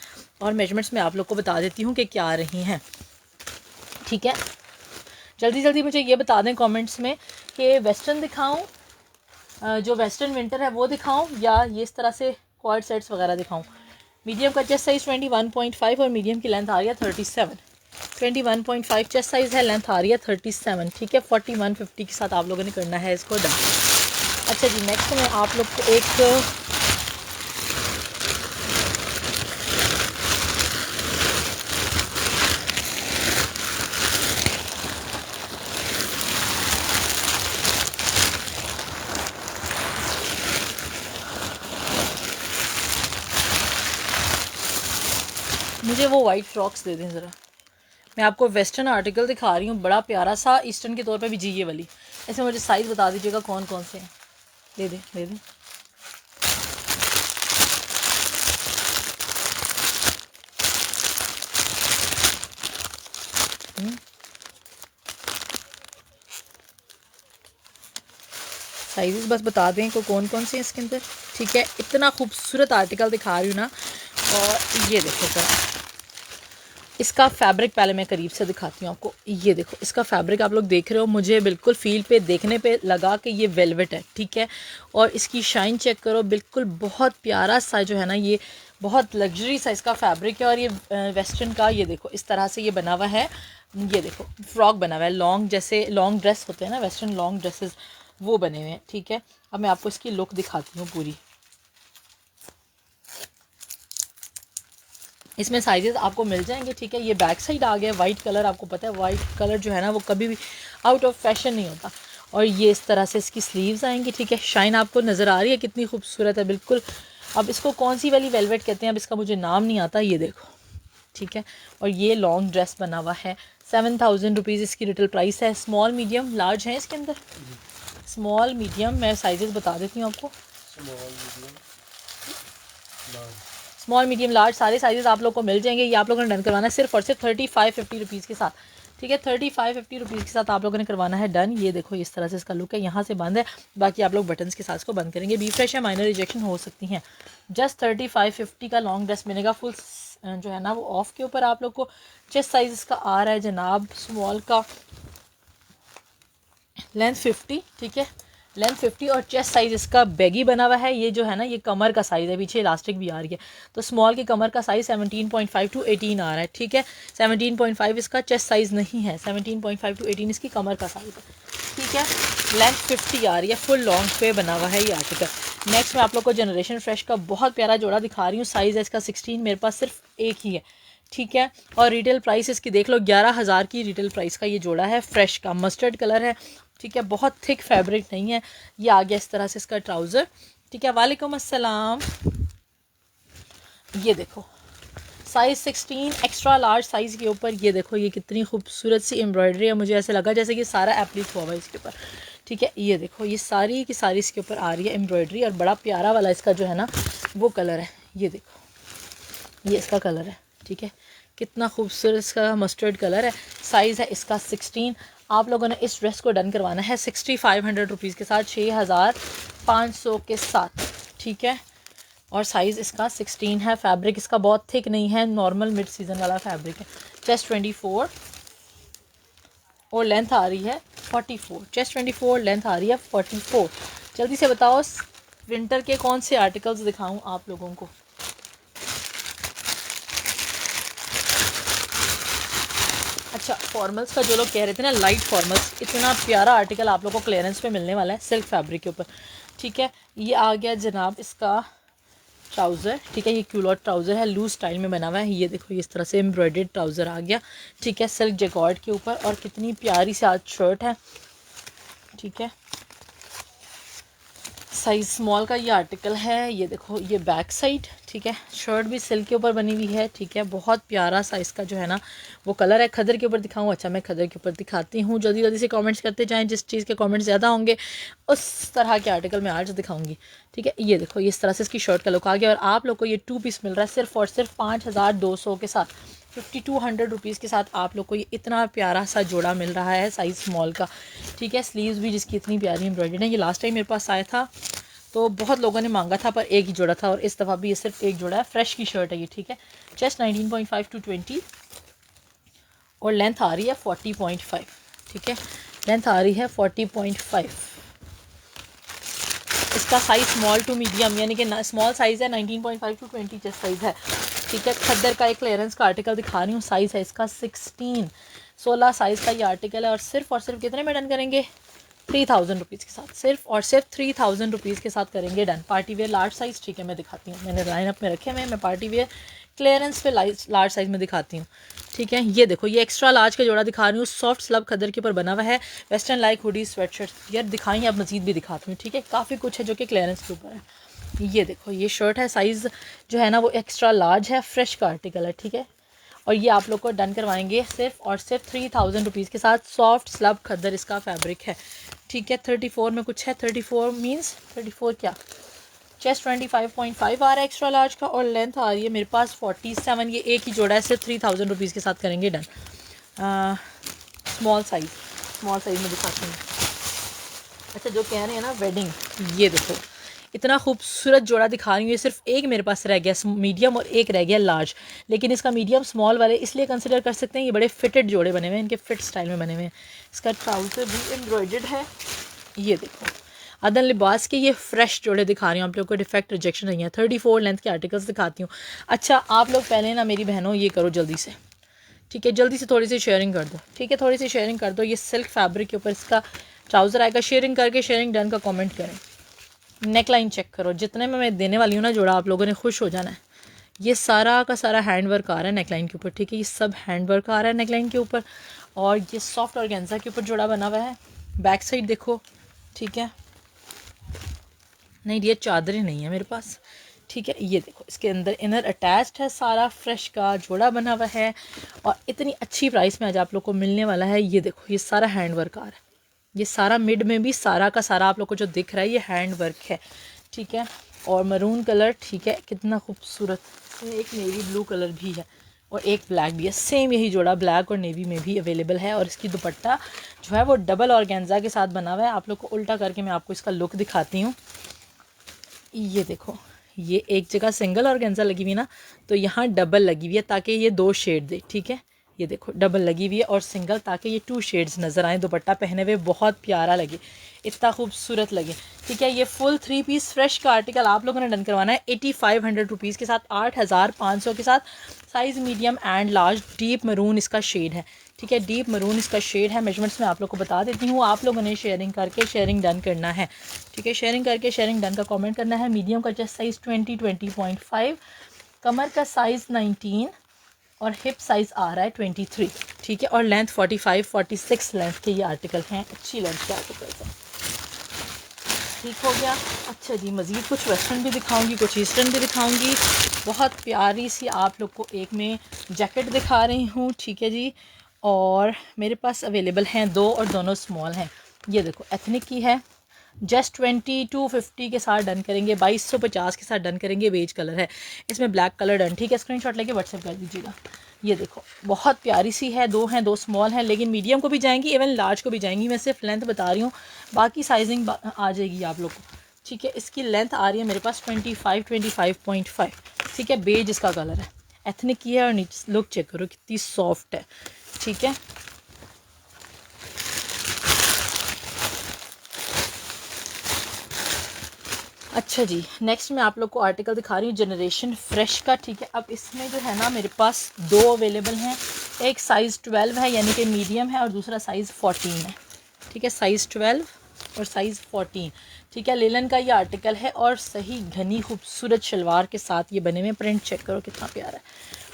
और मेजरमेंट्स में आप लोग को बता देती हूँ कि क्या आ रही हैं, ठीक है। जल्दी जल्दी मुझे ये बता दें कमेंट्स में कि वेस्टर्न दिखाऊं, जो वेस्टर्न विंटर है वो दिखाऊं, या ये इस तरह से क्वाड सेट्स वगैरह दिखाऊं। मीडियम का चेस्ट साइज़ 21.5 और मीडियम की लेंथ आ रही है 37। 21.5 चेस्ट साइज़ है, लेंथ आ रही है 37, ठीक है। 4150 के साथ आप लोगों ने करना है इसको डन। अच्छा जी, नेक्स्ट मैं आप लोग को एक मुझे वो वाइट फ्रॉक्स दे दें ज़रा। मैं आपको वेस्टर्न आर्टिकल दिखा रही हूँ, बड़ा प्यारा सा, ईस्टर्न के तौर पे भी जी ये वाली। ऐसे मुझे साइज़ बता दीजिएगा कौन कौन से हैं। दे दें, दे दें। साइज़ बस बता दें को कौन कौन से हैं इसके अंदर, ठीक है। इतना खूबसूरत आर्टिकल दिखा रही हूँ ना। और ये देखो ज़रा इसका फैब्रिक, पहले मैं करीब से दिखाती हूँ आपको। ये देखो इसका फैब्रिक आप लोग देख रहे हो, मुझे बिल्कुल फील पे देखने पे लगा कि ये वेलवेट है, ठीक है। और इसकी शाइन चेक करो, बिल्कुल बहुत प्यारा सा जो है ना, ये बहुत लग्जरी सा इसका फैब्रिक है। और ये वेस्टर्न का, ये देखो इस तरह से ये बना हुआ है। ये देखो फ्रॉक बना हुआ है, लॉन्ग, जैसे लॉन्ग ड्रेस होते हैं ना वेस्टर्न लॉन्ग ड्रेसेस, वो बने हुए हैं, ठीक है। अब मैं आपको इसकी लुक दिखाती हूँ पूरी। इसमें साइजेस आपको मिल जाएंगे, ठीक है। ये बैक साइड आ गया वाइट कलर, आपको पता है वाइट कलर जो है ना वो कभी भी आउट ऑफ फैशन नहीं होता। और ये इस तरह से इसकी स्लीव्स आएंगी, ठीक है। शाइन आपको नज़र आ रही है कितनी खूबसूरत है, बिल्कुल। अब इसको कौन सी वाली वेलवेट कहते हैं, अब इसका मुझे नाम नहीं आता, ये देखो, ठीक है। और ये लॉन्ग ड्रेस बना हुआ है। 7000 रुपीज़ इसकी रिटेल प्राइस है। स्मॉल, मीडियम, लार्ज है इसके अंदर। स्मॉल, मीडियम, मैं साइजेस बता देती हूँ आपको। स्मॉल, मीडियम, लार्ज सारे साइजेस आप लोग को मिल जाएंगे। ये आप लोगों ने डन करवाना है सिर्फ और सिर्फ 3550 रुपीज़ के साथ, ठीक है। 3550 रुपीज़ के साथ आप लोगों ने करवाना है डन। ये देखो इस तरह से इसका लुक है, यहाँ से बंद है, बाकी आप लोग बटन्स के साथ इसको बंद करेंगे। बी फ्रेश है, माइनर रिजेक्शन हो सकती हैं। जस्ट 3550 का लॉन्ग ड्रेस मिलेगा, फुल जो है ना वो ऑफ के ऊपर आप लोग को। चेस्ट साइज इसका आ रहा है जनाब स्मॉल का, लेंथ 50, ठीक है, लेंथ 50। और चेस्ट साइज़ इसका बैगी बना हुआ है। ये जो है ना ये कमर का साइज़ है, पीछे इलास्टिक भी आ रही है। तो स्मॉल की कमर का साइज़ 17.5 to 18 आ रहा है, ठीक है। 17.5 इसका चेस्ट साइज़ नहीं है, 17.5 to 18 इसकी कमर का साइज़ है, ठीक है। लेंथ 50 आ रही है, फुल लॉन्ग पे बना हुआ है ये आर्टिकल। नेक्स्ट मैं आप लोग को जनरेशन फ्रेश का बहुत प्यारा जोड़ा दिखा रही हूँ। साइज़ है इसका 16, मेरे पास सिर्फ एक ही है, ठीक है। और रिटेल प्राइस इसकी देख लो 11000 की रिटेल प्राइस का ये जोड़ा है। फ्रेश का मस्टर्ड कलर है, ठीक है, बहुत थिक फैब्रिक नहीं है। ये आ गया इस तरह से इसका ट्राउज़र, ठीक है। वालेकुम अस्सलाम। ये देखो साइज़ 16 एक्स्ट्रा लार्ज साइज़ के ऊपर, ये देखो ये कितनी खूबसूरत सी एम्ब्रॉयडरी है। मुझे ऐसे लगा जैसे कि सारा एप्लिक हुआ हुआ है इसके ऊपर, ठीक है। ये देखो ये सारी की सारी इसके ऊपर आ रही है एम्ब्रॉयडरी, और बड़ा प्यारा वाला इसका जो है ना वो कलर है। ये देखो ये इसका कलर है, ठीक है, कितना खूबसूरत इसका मस्टर्ड कलर है। साइज़ है इसका 16। आप लोगों ने इस ड्रेस को डन करवाना है 6500 रुपीज़ के साथ, 6500 के साथ, ठीक है। और साइज़ इसका 16 है। फैब्रिक इसका बहुत थिक नहीं है, नॉर्मल मिड सीज़न वाला फैब्रिक है। चेस्ट 24 और लेंथ आ रही है 44। चेस्ट 24, लेंथ आ रही है 44। जल्दी से बताओ विंटर के कौन से आर्टिकल्स दिखाऊं आप लोगों को। अच्छा, फॉर्मल्स का जो लोग कह रहे थे ना, लाइट फॉर्मल्स, इतना प्यारा आर्टिकल आप लोगों को क्लियरेंस पे मिलने वाला है सिल्क फैब्रिक के ऊपर, ठीक है। ये आ गया जनाब इसका ट्राउज़र, ठीक है। ये क्यूलॉट ट्राउज़र है, लूज स्टाइल में बना हुआ है। ये देखो इस तरह से एम्ब्रॉयडर्ड ट्राउज़र आ गया, ठीक है, सिल्क जैकॉर्ड के ऊपर, और कितनी प्यारी सी आज शर्ट है, ठीक है। साइज़ स्मॉल का ये आर्टिकल है। ये देखो ये बैक साइड, ठीक है, शर्ट भी सिल्क के ऊपर बनी हुई है, ठीक है। बहुत प्यारा सा इसका जो है ना वो कलर है। खदर के ऊपर दिखाऊं? अच्छा, मैं खदर के ऊपर दिखाती हूँ। जल्दी जल्दी से कमेंट्स करते जाएं, जिस चीज़ के कमेंट्स ज़्यादा होंगे उस तरह के आर्टिकल मैं आज दिखाऊंगी, ठीक है। ये देखो इस तरह से इसकी शर्ट का लुक आ गया, और आप लोग को ये 2 पीस मिल रहा है सिर्फ और सिर्फ 5200 के साथ, 5200 रुपीज़ के साथ आप लोग को ये इतना प्यारा सा जोड़ा मिल रहा है साइज़ स्मॉल का, ठीक है। स्लीव्स भी जिसकी इतनी प्यारी एम्ब्रॉयडरी है। ये लास्ट टाइम मेरे पास आया था तो बहुत लोगों ने मांगा था, पर एक ही जोड़ा था, और इस दफ़ा भी ये सिर्फ एक जोड़ा है। फ्रेश की शर्ट है ये, ठीक है। चेस्ट 19.5 to 20 और लेंथ आ रही है 40.5, ठीक है, लेंथ आ रही है 40.5। इसका साइज़ स्मॉल टू मीडियम, यानी कि स्मॉल साइज़ है, 19.5 to 20 चेस्ट साइज़ है, ठीक है। खद्दर का एक क्लियरेंस का आर्टिकल दिखा रही हूँ, साइज़ है इसका 16 साइज़ का ये आर्टिकल है, और सिर्फ कितने में डन करेंगे? 3000 रुपीज़ के साथ, सिर्फ और सिर्फ 3000 रुपीज़ के साथ करेंगे done. Party wear large size, ठीक है, मैं दिखाती हूँ, मैंने लाइन अप में रखे हुए हैं। मैं पार्टी वेयर क्लियरेंस पे लार्ज साइज़ में दिखाती हूँ, ठीक है। ये देखो ये एक्स्ट्रा लार्ज का जोड़ा दिखा रही हूँ, सॉफ्ट स्लब खदर के ऊपर बना हुआ है, वेस्टर्न लाइक हुडी स्वेटशर्ट। यार दिखाई अब मजीद भी दिखाती हूँ, ठीक है। काफ़ी कुछ है जो कि क्लियरेंस के ऊपर है। ये देखो ये शर्ट है, साइज़ जो है ना वो एक्स्ट्रा लार्ज है, फ्रेश का आर्टिकल है, ठीक है। और ये आप लोग को डन करवाएंगे सिर्फ और सिर्फ 3000 रुपीज़ के साथ। सॉफ्ट स्लब खद्दर इसका फैब्रिक है, ठीक है। 34 में कुछ है, 34 मींस 34 क्या, चेस्ट 25.5 आ रहा है एक्स्ट्रा लार्ज का, और लेंथ आ रही है मेरे पास 47। ये एक ही जोड़ा है, सिर्फ 3000 रुपीज़ के साथ करेंगे डन। स्मॉल साइज़ में दिखाती हूँ। अच्छा, जो कह रहे हैं ना वेडिंग, ये देखो इतना खूबसूरत जोड़ा दिखा रही हूँ। ये सिर्फ एक मेरे पास रह गया मीडियम, और एक रह गया लार्ज, लेकिन इसका मीडियम स्मॉल वाले इसलिए कंसिडर कर सकते हैं, ये बड़े फिटेड जोड़े बने हुए हैं, इनके फिट स्टाइल में बने हुए हैं। इसका ट्राउज़र भी एम्ब्रॉयडर्ड है। ये देखो अदन लिबास के ये फ्रेश जोड़े दिखा रही हूँ आप लोग को, डिफेक्ट रिजेक्शन नहीं है। 34 लेंथ के आर्टिकल्स दिखाती हूँ। अच्छा, आप लोग पहले ना मेरी बहनों ये करो जल्दी से, ठीक है, जल्दी से थोड़ी सी शेयरिंग कर दो, ठीक है, थोड़ी सी शेयरिंग कर दो। ये सिल्क फैब्रिक के ऊपर इसका ट्राउज़र आएगा। शेयरिंग करके शेयरिंग डन का कमेंट करें। नेक लाइन चेक करो, जितने में मैं देने वाली हूँ ना जोड़ा, आप लोगों ने खुश हो जाना है। ये सारा का सारा हैंड वर्क आ रहा है नेक लाइन के ऊपर, ठीक है, ये सब हैंड वर्क आ रहा है नेक लाइन के ऊपर, और ये सॉफ्ट ऑर्गेन्जा के ऊपर जोड़ा बना हुआ है। बैक साइड देखो, ठीक है, नहीं ये चादरें नहीं है मेरे पास, ठीक है। ये देखो इसके अंदर इनर अटैच्ड है, सारा फ्रेश का जोड़ा बना हुआ है, और इतनी अच्छी प्राइस में आज आप लोग को मिलने वाला है। ये देखो ये सारा हैंड वर्क आ रहा है, ये सारा मिड में भी सारा का सारा आप लोग को जो दिख रहा है ये हैंड वर्क है, ठीक है। और मरून कलर, ठीक है, कितना खूबसूरत। एक नेवी ब्लू कलर भी है और एक ब्लैक भी है, सेम यही जोड़ा ब्लैक और नेवी में भी अवेलेबल है। और इसकी दुपट्टा जो है वो डबल ऑर्गेन्जा के साथ बना हुआ है। आप लोग को उल्टा करके मैं आपको इसका लुक दिखाती हूँ। ये देखो ये एक जगह सिंगल ऑर्गेन्जा लगी हुई ना, तो यहाँ डबल लगी हुई है ताकि ये 2 शेड दे, ठीक है। ये देखो डबल लगी हुई है और सिंगल, ताकि ये 2 शेड्स नज़र आए, दुपट्टा पहने हुए बहुत प्यारा लगे, इतना खूबसूरत लगे, ठीक है। ये फुल 3 पीस फ्रेश का आर्टिकल आप लोगों ने डन करवाना है 8500 रुपीज़ के साथ, 8500 के साथ। Size medium and large, deep maroon इसका शेड है, ठीक है, डीप मरून इसका शेड है। मेजरमेंट्स में आप लोग को बता देती हूँ, आप लोगों ने शेयरिंग करके शेयरिंग डन करना है, ठीक है, शेयरिंग करके शेयरिंग डन का कमेंट करना है। मीडियम का चेस्ट साइज़ 20.5, कमर का साइज़ 19, और हिप साइज़ आ रहा है 23, ठीक है, और लेंथ 45 46 लेंथ के ये आर्टिकल हैं, अच्छी लेंथ के आर्टिकल्स हैं, ठीक हो गया। अच्छा जी, मज़ीद कुछ वेस्टर्न भी दिखाऊंगी, कुछ ईस्टर्न भी दिखाऊंगी। बहुत प्यारी सी आप लोग को एक में जैकेट दिखा रही हूँ, ठीक है जी, और मेरे पास अवेलेबल हैं 2 और दोनों स्मॉल हैं। ये देखो एथनिक की है, जस्ट 2250 के साथ डन करेंगे, 2250 के साथ डन करेंगे, बेज कलर है, इसमें ब्लैक कलर डन, ठीक है, स्क्रीनशॉट लेके व्हाट्सएप कर दीजिएगा। ये देखो बहुत प्यारी सी है, 2 हैं, 2 स्मॉल हैं, लेकिन मीडियम को भी जाएंगी, इवन लार्ज को भी जाएंगी, मैं सिर्फ लेंथ बता रही हूँ, बाकी साइजिंग आ जाएगी आप लोग को, ठीक है। इसकी लेंथ आ रही है मेरे पास 25.5, ठीक है, बेज इसका कलर है, एथनिक की है, और नीचे लुक चेक करो कितनी सॉफ्ट है, ठीक है। अच्छा जी, नेक्स्ट मैं आप लोग को आर्टिकल दिखा रही हूँ जनरेशन फ्रेश का, ठीक है। अब इसमें जो है ना मेरे पास 2 अवेलेबल हैं, एक साइज़ 12 है यानी कि मीडियम है, और दूसरा साइज़ 14 है, ठीक है, साइज़ 12 और साइज़ 14, ठीक है। लेलन का ये आर्टिकल है और सही घनी खूबसूरत शलवार के साथ ये बने हुए। प्रिंट चेक करो कितना प्यारा है,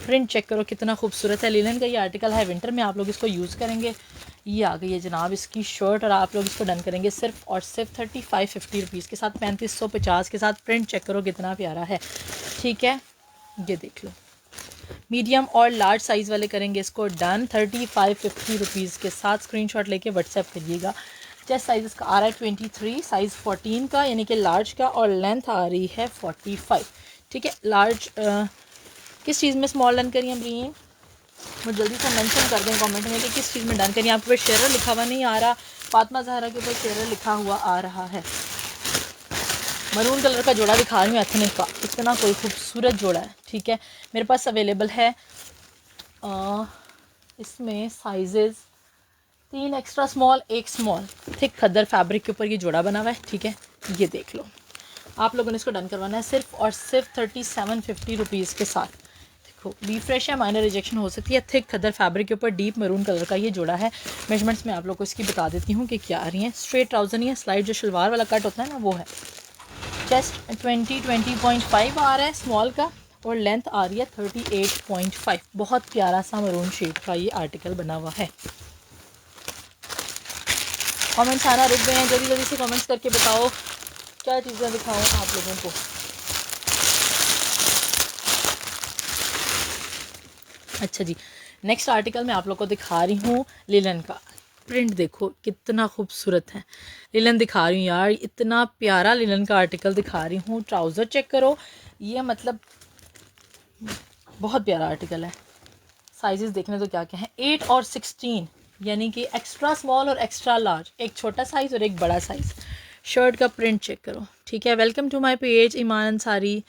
प्रिंट चेक करो कितना खूबसूरत है। लेलन का ये आर्टिकल है, विंटर में आप लोग इसको यूज़ करेंगे। ये आ गई है जनाब इसकी शर्ट, और आप लोग इसको डन करेंगे सिर्फ और सिर्फ 3550 रुपीज़ के साथ, 3550 के साथ। प्रिंट चेक करो कितना प्यारा है, ठीक है, ये देख लो। मीडियम और लार्ज साइज़ वाले करेंगे इसको डन 3550 रुपीज़ के साथ, स्क्रीनशॉट लेके व्हाट्सएप करिएगा। चेस्ट साइज़ इसका आ रहा है 23, साइज़ 14 का यानी कि लार्ज का, और लेंथ आ रही है 45, ठीक है। लार्ज किस चीज़ में स्मॉल डन करिए अमरीन, मुझे जल्दी से मेंशन कर दें कमेंट में कि किस चीज़ में डन करिए। आपके ऊपर शेरर लिखा हुआ नहीं आ रहा, फातिमा ज़हरा के ऊपर शेरर लिखा हुआ आ रहा है। मरून कलर का जोड़ा दिखा रही हूँ एथनिक का, इतना कोई खूबसूरत जोड़ा है, ठीक है। मेरे पास अवेलेबल है इसमें sizes 3 extra small, 1 small, thick khaddar fabric के ऊपर ये जोड़ा बना हुआ है, ठीक है। ये देख लो, आप लोगों ने इसको डन करवाना है सिर्फ और सिर्फ 3750 रुपीज़ के साथ। देखो बी फ्रेश है, माइनर रिजेक्शन हो सकती है, थिक खद्दर फैब्रिक के ऊपर डीप मरून कलर का ये जोड़ा है। मेजरमेंट्स में आप लोग को इसकी बता देती हूँ कि क्या आ रही हैं। स्ट्रेट ट्राउज़र नहीं है, स्लाइड जो शलवार वाला कट होता है ना वो है। चेस्ट 20.5 आ रहा है स्मॉल का, और लेंथ आ रही है 38.5। बहुत प्यारा सा मरून शेड का ये आर्टिकल बना हुआ है। कमेंट्स आना रुक गए हैं, जल्दी जल्दी से कमेंट्स करके बताओ क्या चीज़ें दिखाऊं आप लोगों को। अच्छा जी, नेक्स्ट आर्टिकल मैं आप लोगों को दिखा रही हूँ लिलन का। प्रिंट देखो कितना खूबसूरत है, लिलन दिखा रही हूँ यार, इतना प्यारा लिलन का आर्टिकल दिखा रही हूँ। ट्राउज़र चेक करो, ये मतलब बहुत प्यारा आर्टिकल है। साइजेस देखने तो क्या क्या है, 8 और 16 यानी कि एक्स्ट्रा स्मॉल और एक्स्ट्रा लार्ज, एक छोटा साइज़ और एक बड़ा साइज़। शर्ट का प्रिंट चेक करो, ठीक है। वेलकम टू माय पेज ईमान अंसारी।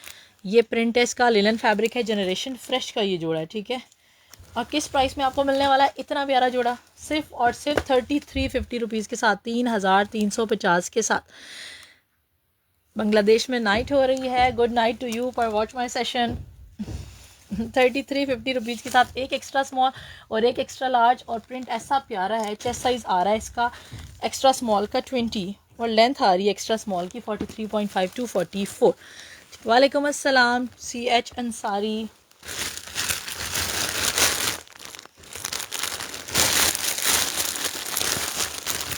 ये प्रिंट है इसका, लिलन फैब्रिक है, जनरेशन फ्रेश का ये जोड़ा है, ठीक है। और किस प्राइस में आपको मिलने वाला है इतना प्यारा जोड़ा, सिर्फ और सिर्फ 3350 रुपीज़ के साथ, 3350 के साथ। बांग्लादेश में नाइट हो रही है, गुड नाइट टू यू पर वॉच माई सेशन। 3350 रुपीज़ के साथ, एक एक्स्ट्रा स्मॉल और एक एक्स्ट्रा लार्ज, और प्रिंट ऐसा प्यारा है। चेस्ट साइज़ आ रहा है इसका एक्स्ट्रा स्मॉल का 20, और लेंथ आ रही है एक्स्ट्रा स्मॉल की 43.5 to 44। वालेकुम अस्सलाम CH अंसारी।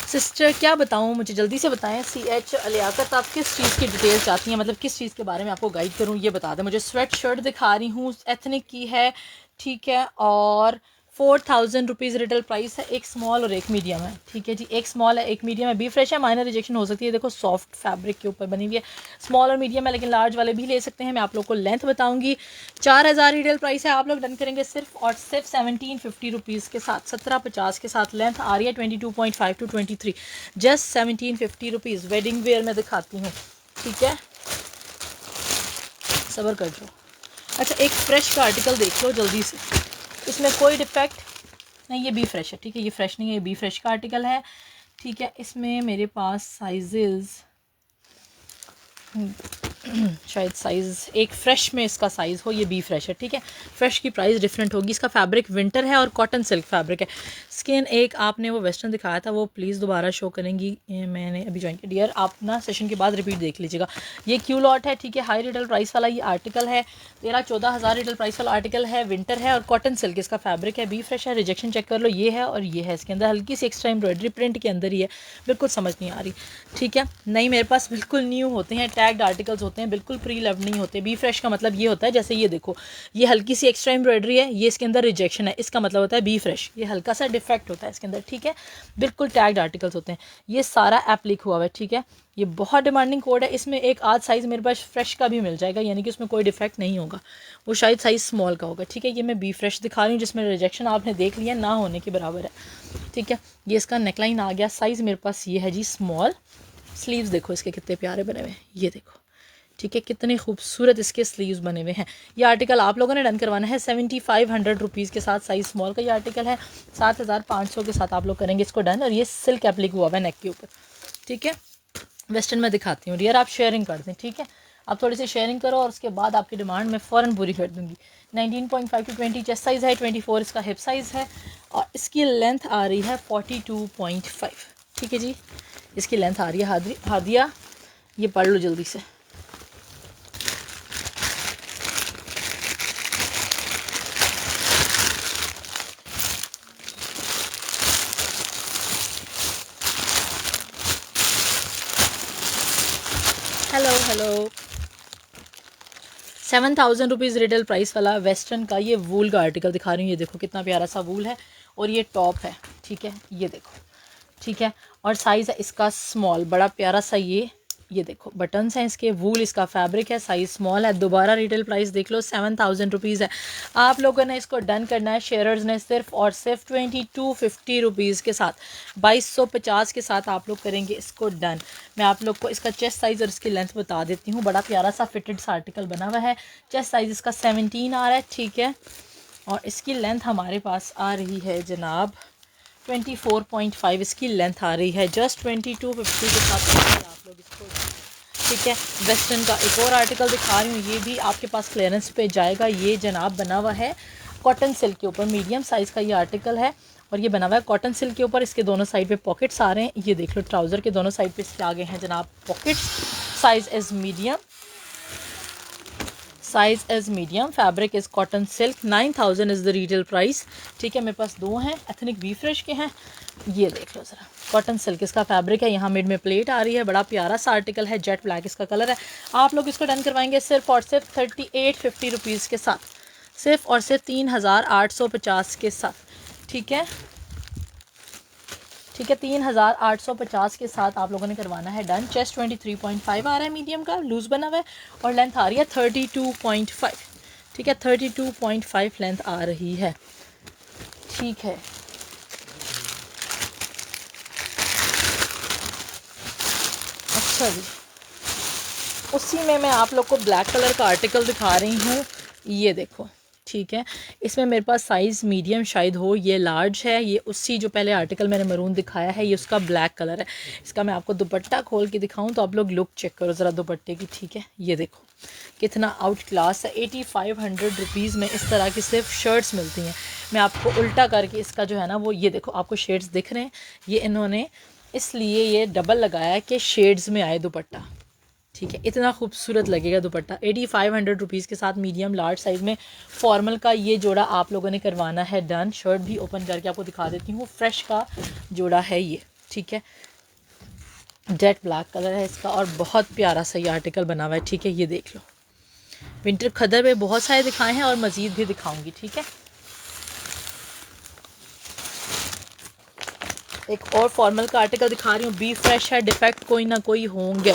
सिस्टर क्या बताऊँ, मुझे जल्दी से बताएं। CH लियाकत, आप किस चीज़ की डिटेल चाहती हैं, मतलब किस चीज़ के बारे में आपको गाइड करूँ ये बता दें मुझे। स्वेट शर्ट दिखा रही हूँ, एथनिक की है, ठीक है, और 4000 रुपीज़ रिटेल प्राइस है। एक स्मॉल और एक मीडियम है, ठीक है जी, एक स्मॉल है एक मीडियम है। बी फ्रेश है, माइनर रिजेक्शन हो सकती है, देखो सॉफ्ट फैब्रिक के ऊपर बनी हुई है। स्मॉल और मीडियम है, लेकिन लार्ज वाले भी ले सकते हैं। मैं आप लोग को लेंथ बताऊंगी। 4000 रिटेल प्राइस है, आप लोग डन करेंगे सिर्फ और सिर्फ 1750 रुपीज़ के साथ, 1750 के साथ। लेंथ आ रही है 22.5 to 23, just 1750 rupees. Wedding where में दिखाती हूँ, ठीक है, सब्र कर जाओ। अच्छा, एक फ्रेश का आर्टिकल देख लो जल्दी से, इसमें कोई डिफेक्ट नहीं, ये बी फ्रेश है, ठीक है, ये फ्रेश नहीं है, ये बी फ्रेश का आर्टिकल है, ठीक है। इसमें मेरे पास साइजेस शायद साइज़ एक फ़्रेश में इसका साइज़ हो, ये बी फ्रेश है, ठीक है। फ़्रेश की प्राइस डिफरेंट होगी। इसका फैब्रिक विंटर है और कॉटन सिल्क फैब्रिक है। स्किन एक आपने वो वेस्टर्न दिखाया था, वो प्लीज़ दोबारा शो करेंगी, ये मैंने अभी ज्वाइन किया। डियर आप ना सेशन के बाद रिपीट देख लीजिएगा। ये क्यू लॉट है, ठीक है। हाई रिटेल प्राइस वाला ये आर्टिकल है, 13-14 हज़ार रिटेल प्राइस वाला आर्टिकल है, विंटर है और कॉटन सिल्क इसका फैब्रिक है, बी फ्रेश है। रिजेक्शन चेक कर लो, ये है और ये है। इसके अंदर हल्की सी एक्स्ट्रा एम्ब्रॉयडरी प्रिंट के अंदर ही है, बिल्कुल समझ नहीं आ रही, ठीक है। नहीं, मेरे पास बिल्कुल न्यू होते हैं, टैग्ड आर्टिकल्स होते हैं, बिल्कुल प्री लव्ड नहीं होते। बी फ्रेश का मतलब ये होता है, जैसे ये देखो, ये हल्की सी एक्स्ट्रा एम्ब्रॉयडरी है, ये इसके अंदर रिजेक्शन है, इसका मतलब होता है बी फ्रेश। ये हल्का सा डिफेक्ट होता है इसके अंदर, ठीक है। बिल्कुल टैग्ड आर्टिकल्स होते हैं, ये सारा एप्लिक हुआ हुआ है, ठीक है। ये बहुत डिमांडिंग कोड है, इसमें एक आध साइज़ मेरे पास फ्रेश का भी मिल जाएगा, यानी कि उसमें कोई डिफेक्ट नहीं होगा, वो शायद साइज़ स्मॉल का होगा, ठीक है। ये मैं बी फ्रेश दिखा रही हूँ, जिसमें रिजेक्शन आपने देख लिया ना होने के बराबर है, ठीक है। ये इसका नेकलाइन आ गया, साइज़ मेरे पास ये है जी स्मॉल। स्लीव्स देखो इसके कितने प्यारे बने हुए हैं, ये देखो, ठीक है। कितने खूबसूरत इसके स्लीव्स बने हुए हैं। ये आर्टिकल आप लोगों ने डन करवाना है 7500 रुपीज़ के साथ, साइज़ स्मॉल का ये आर्टिकल है। 7500 के साथ आप लोग करेंगे इसको डन, और ये सिल्क एप्लिक हुआ हुआ है नेक के ऊपर, ठीक है। वेस्टर्न में दिखाती हूँ डियर, आप शेयरिंग कर दें, ठीक है। आप थोड़ी सी शेयरिंग करो और उसके बाद आपकी डिमांड मैं फ़ौरन पूरी कर दूँगी। 19.5 टू 20 चेस्ट साइज़ है, 24 इसका हिप साइज़ है और इसकी लेंथ आ रही है 42.5, ठीक है जी। इसकी लेंथ आ रही है। हादिया ये पढ़ लो जल्दी से। Hello hello. 7000 rupees retail price वाला वेस्टर्न का ये वूल का आर्टिकल दिखा रही हूँ। ये देखो कितना प्यारा सा वूल है और ये टॉप है, ठीक है। ये देखो, ठीक है। और साइज़ है इसका स्मॉल, बड़ा प्यारा सा ये देखो बटन्स हैं इसके, वूल इसका फैब्रिक है, साइज़ स्मॉल है। दोबारा रिटेल प्राइस देख लो, 7000 रुपीज़ है। आप लोगों ने इसको डन करना है, शेयरर्स ने सिर्फ और सिर्फ 2250 रुपीज़ के साथ, 2250 के साथ आप लोग करेंगे इसको डन। मैं आप लोग को इसका चेस्ट साइज़ और इसकी लेंथ बता देती हूँ। बड़ा प्यारा सा फिटेड सा आर्टिकल बना हुआ है। चेस्ट साइज़ इसका 17 आ रहा है, ठीक है। और इसकी लेंथ हमारे पास आ रही है जनाब 24.5 इसकी लेंथ आ रही है। जस्ट 2250 के साथ आप लोग इसको, ठीक है। वेस्टर्न का एक और आर्टिकल दिखा रही हूँ, ये भी आपके पास क्लियरेंस पे जाएगा। ये जनाब बना हुआ है कॉटन सिल्क के ऊपर, मीडियम साइज़ का ये आर्टिकल है और ये बना हुआ है कॉटन सिल्क के ऊपर। इसके दोनों साइड पे पॉकेट्स आ रहे हैं, ये देख लो, ट्राउज़र के दोनों साइड पे इसके आगे हैं जनाब pockets. Size is medium, size is medium, fabric is cotton silk. 9000 is the retail price, ठीक है। मेरे पास दो हैं, एथनिक बी फ्रेश के हैं। ये देख लो ज़रा, कॉटन सिल्क इसका फैब्रिक है। यहाँ मिड में प्लेट आ रही है, बड़ा प्यारा सा आर्टिकल है, जेट ब्लैक इसका कलर है। आप लोग इसको डन करवाएंगे सिर्फ और सिर्फ 3850 रुपीज़ के साथ, सिर्फ और सिर्फ 3850 के साथ, ठीक है, ठीक है। 3850 के साथ आप लोगों ने करवाना है डन। चेस्ट 23.5 आ रहा है, मीडियम का लूज़ बना हुआ है और लेंथ आ रही है 32.5, ठीक है। 32.5 लेंथ आ रही है, ठीक है। अच्छा जी, उसी में मैं आप लोग को ब्लैक कलर का आर्टिकल दिखा रही हूँ, ये देखो, ठीक है। इसमें मेरे पास साइज़ मीडियम शायद हो, ये लार्ज है। ये उसी जो पहले आर्टिकल मैंने मरून दिखाया है, ये उसका ब्लैक कलर है। इसका मैं आपको दुपट्टा खोल के दिखाऊं तो आप लोग लुक चेक करो ज़रा दुपट्टे की, ठीक है। ये देखो कितना आउट क्लास है। 8500 रुपीज़ में इस तरह की सिर्फ शर्ट्स मिलती हैं। मैं आपको उल्टा करके इसका जो है ना वो, ये देखो आपको शेड्स दिख रहे हैं, ये इन्होंने इसलिए ये डबल लगाया है कि शेड्स में आए दुपट्टा, ठीक है। इतना खूबसूरत लगेगा दुपट्टा। 8500 रुपीज़ के साथ मीडियम लार्ज साइज़ में फॉर्मल का ये जोड़ा आप लोगों ने करवाना है डन। शर्ट भी ओपन करके आपको दिखा देती हूँ, फ्रेश का जोड़ा है ये, ठीक है। जेट ब्लैक कलर है इसका और बहुत प्यारा सा ये आर्टिकल बना हुआ है, ठीक है। ये देख लो, विंटर खदर में बहुत सारे दिखाए हैं और मज़ीद भी दिखाऊंगी, ठीक है। एक और फॉर्मल का आर्टिकल दिखा रही हूँ, बी फ्रेश है, डिफेक्ट कोई ना कोई होंगे,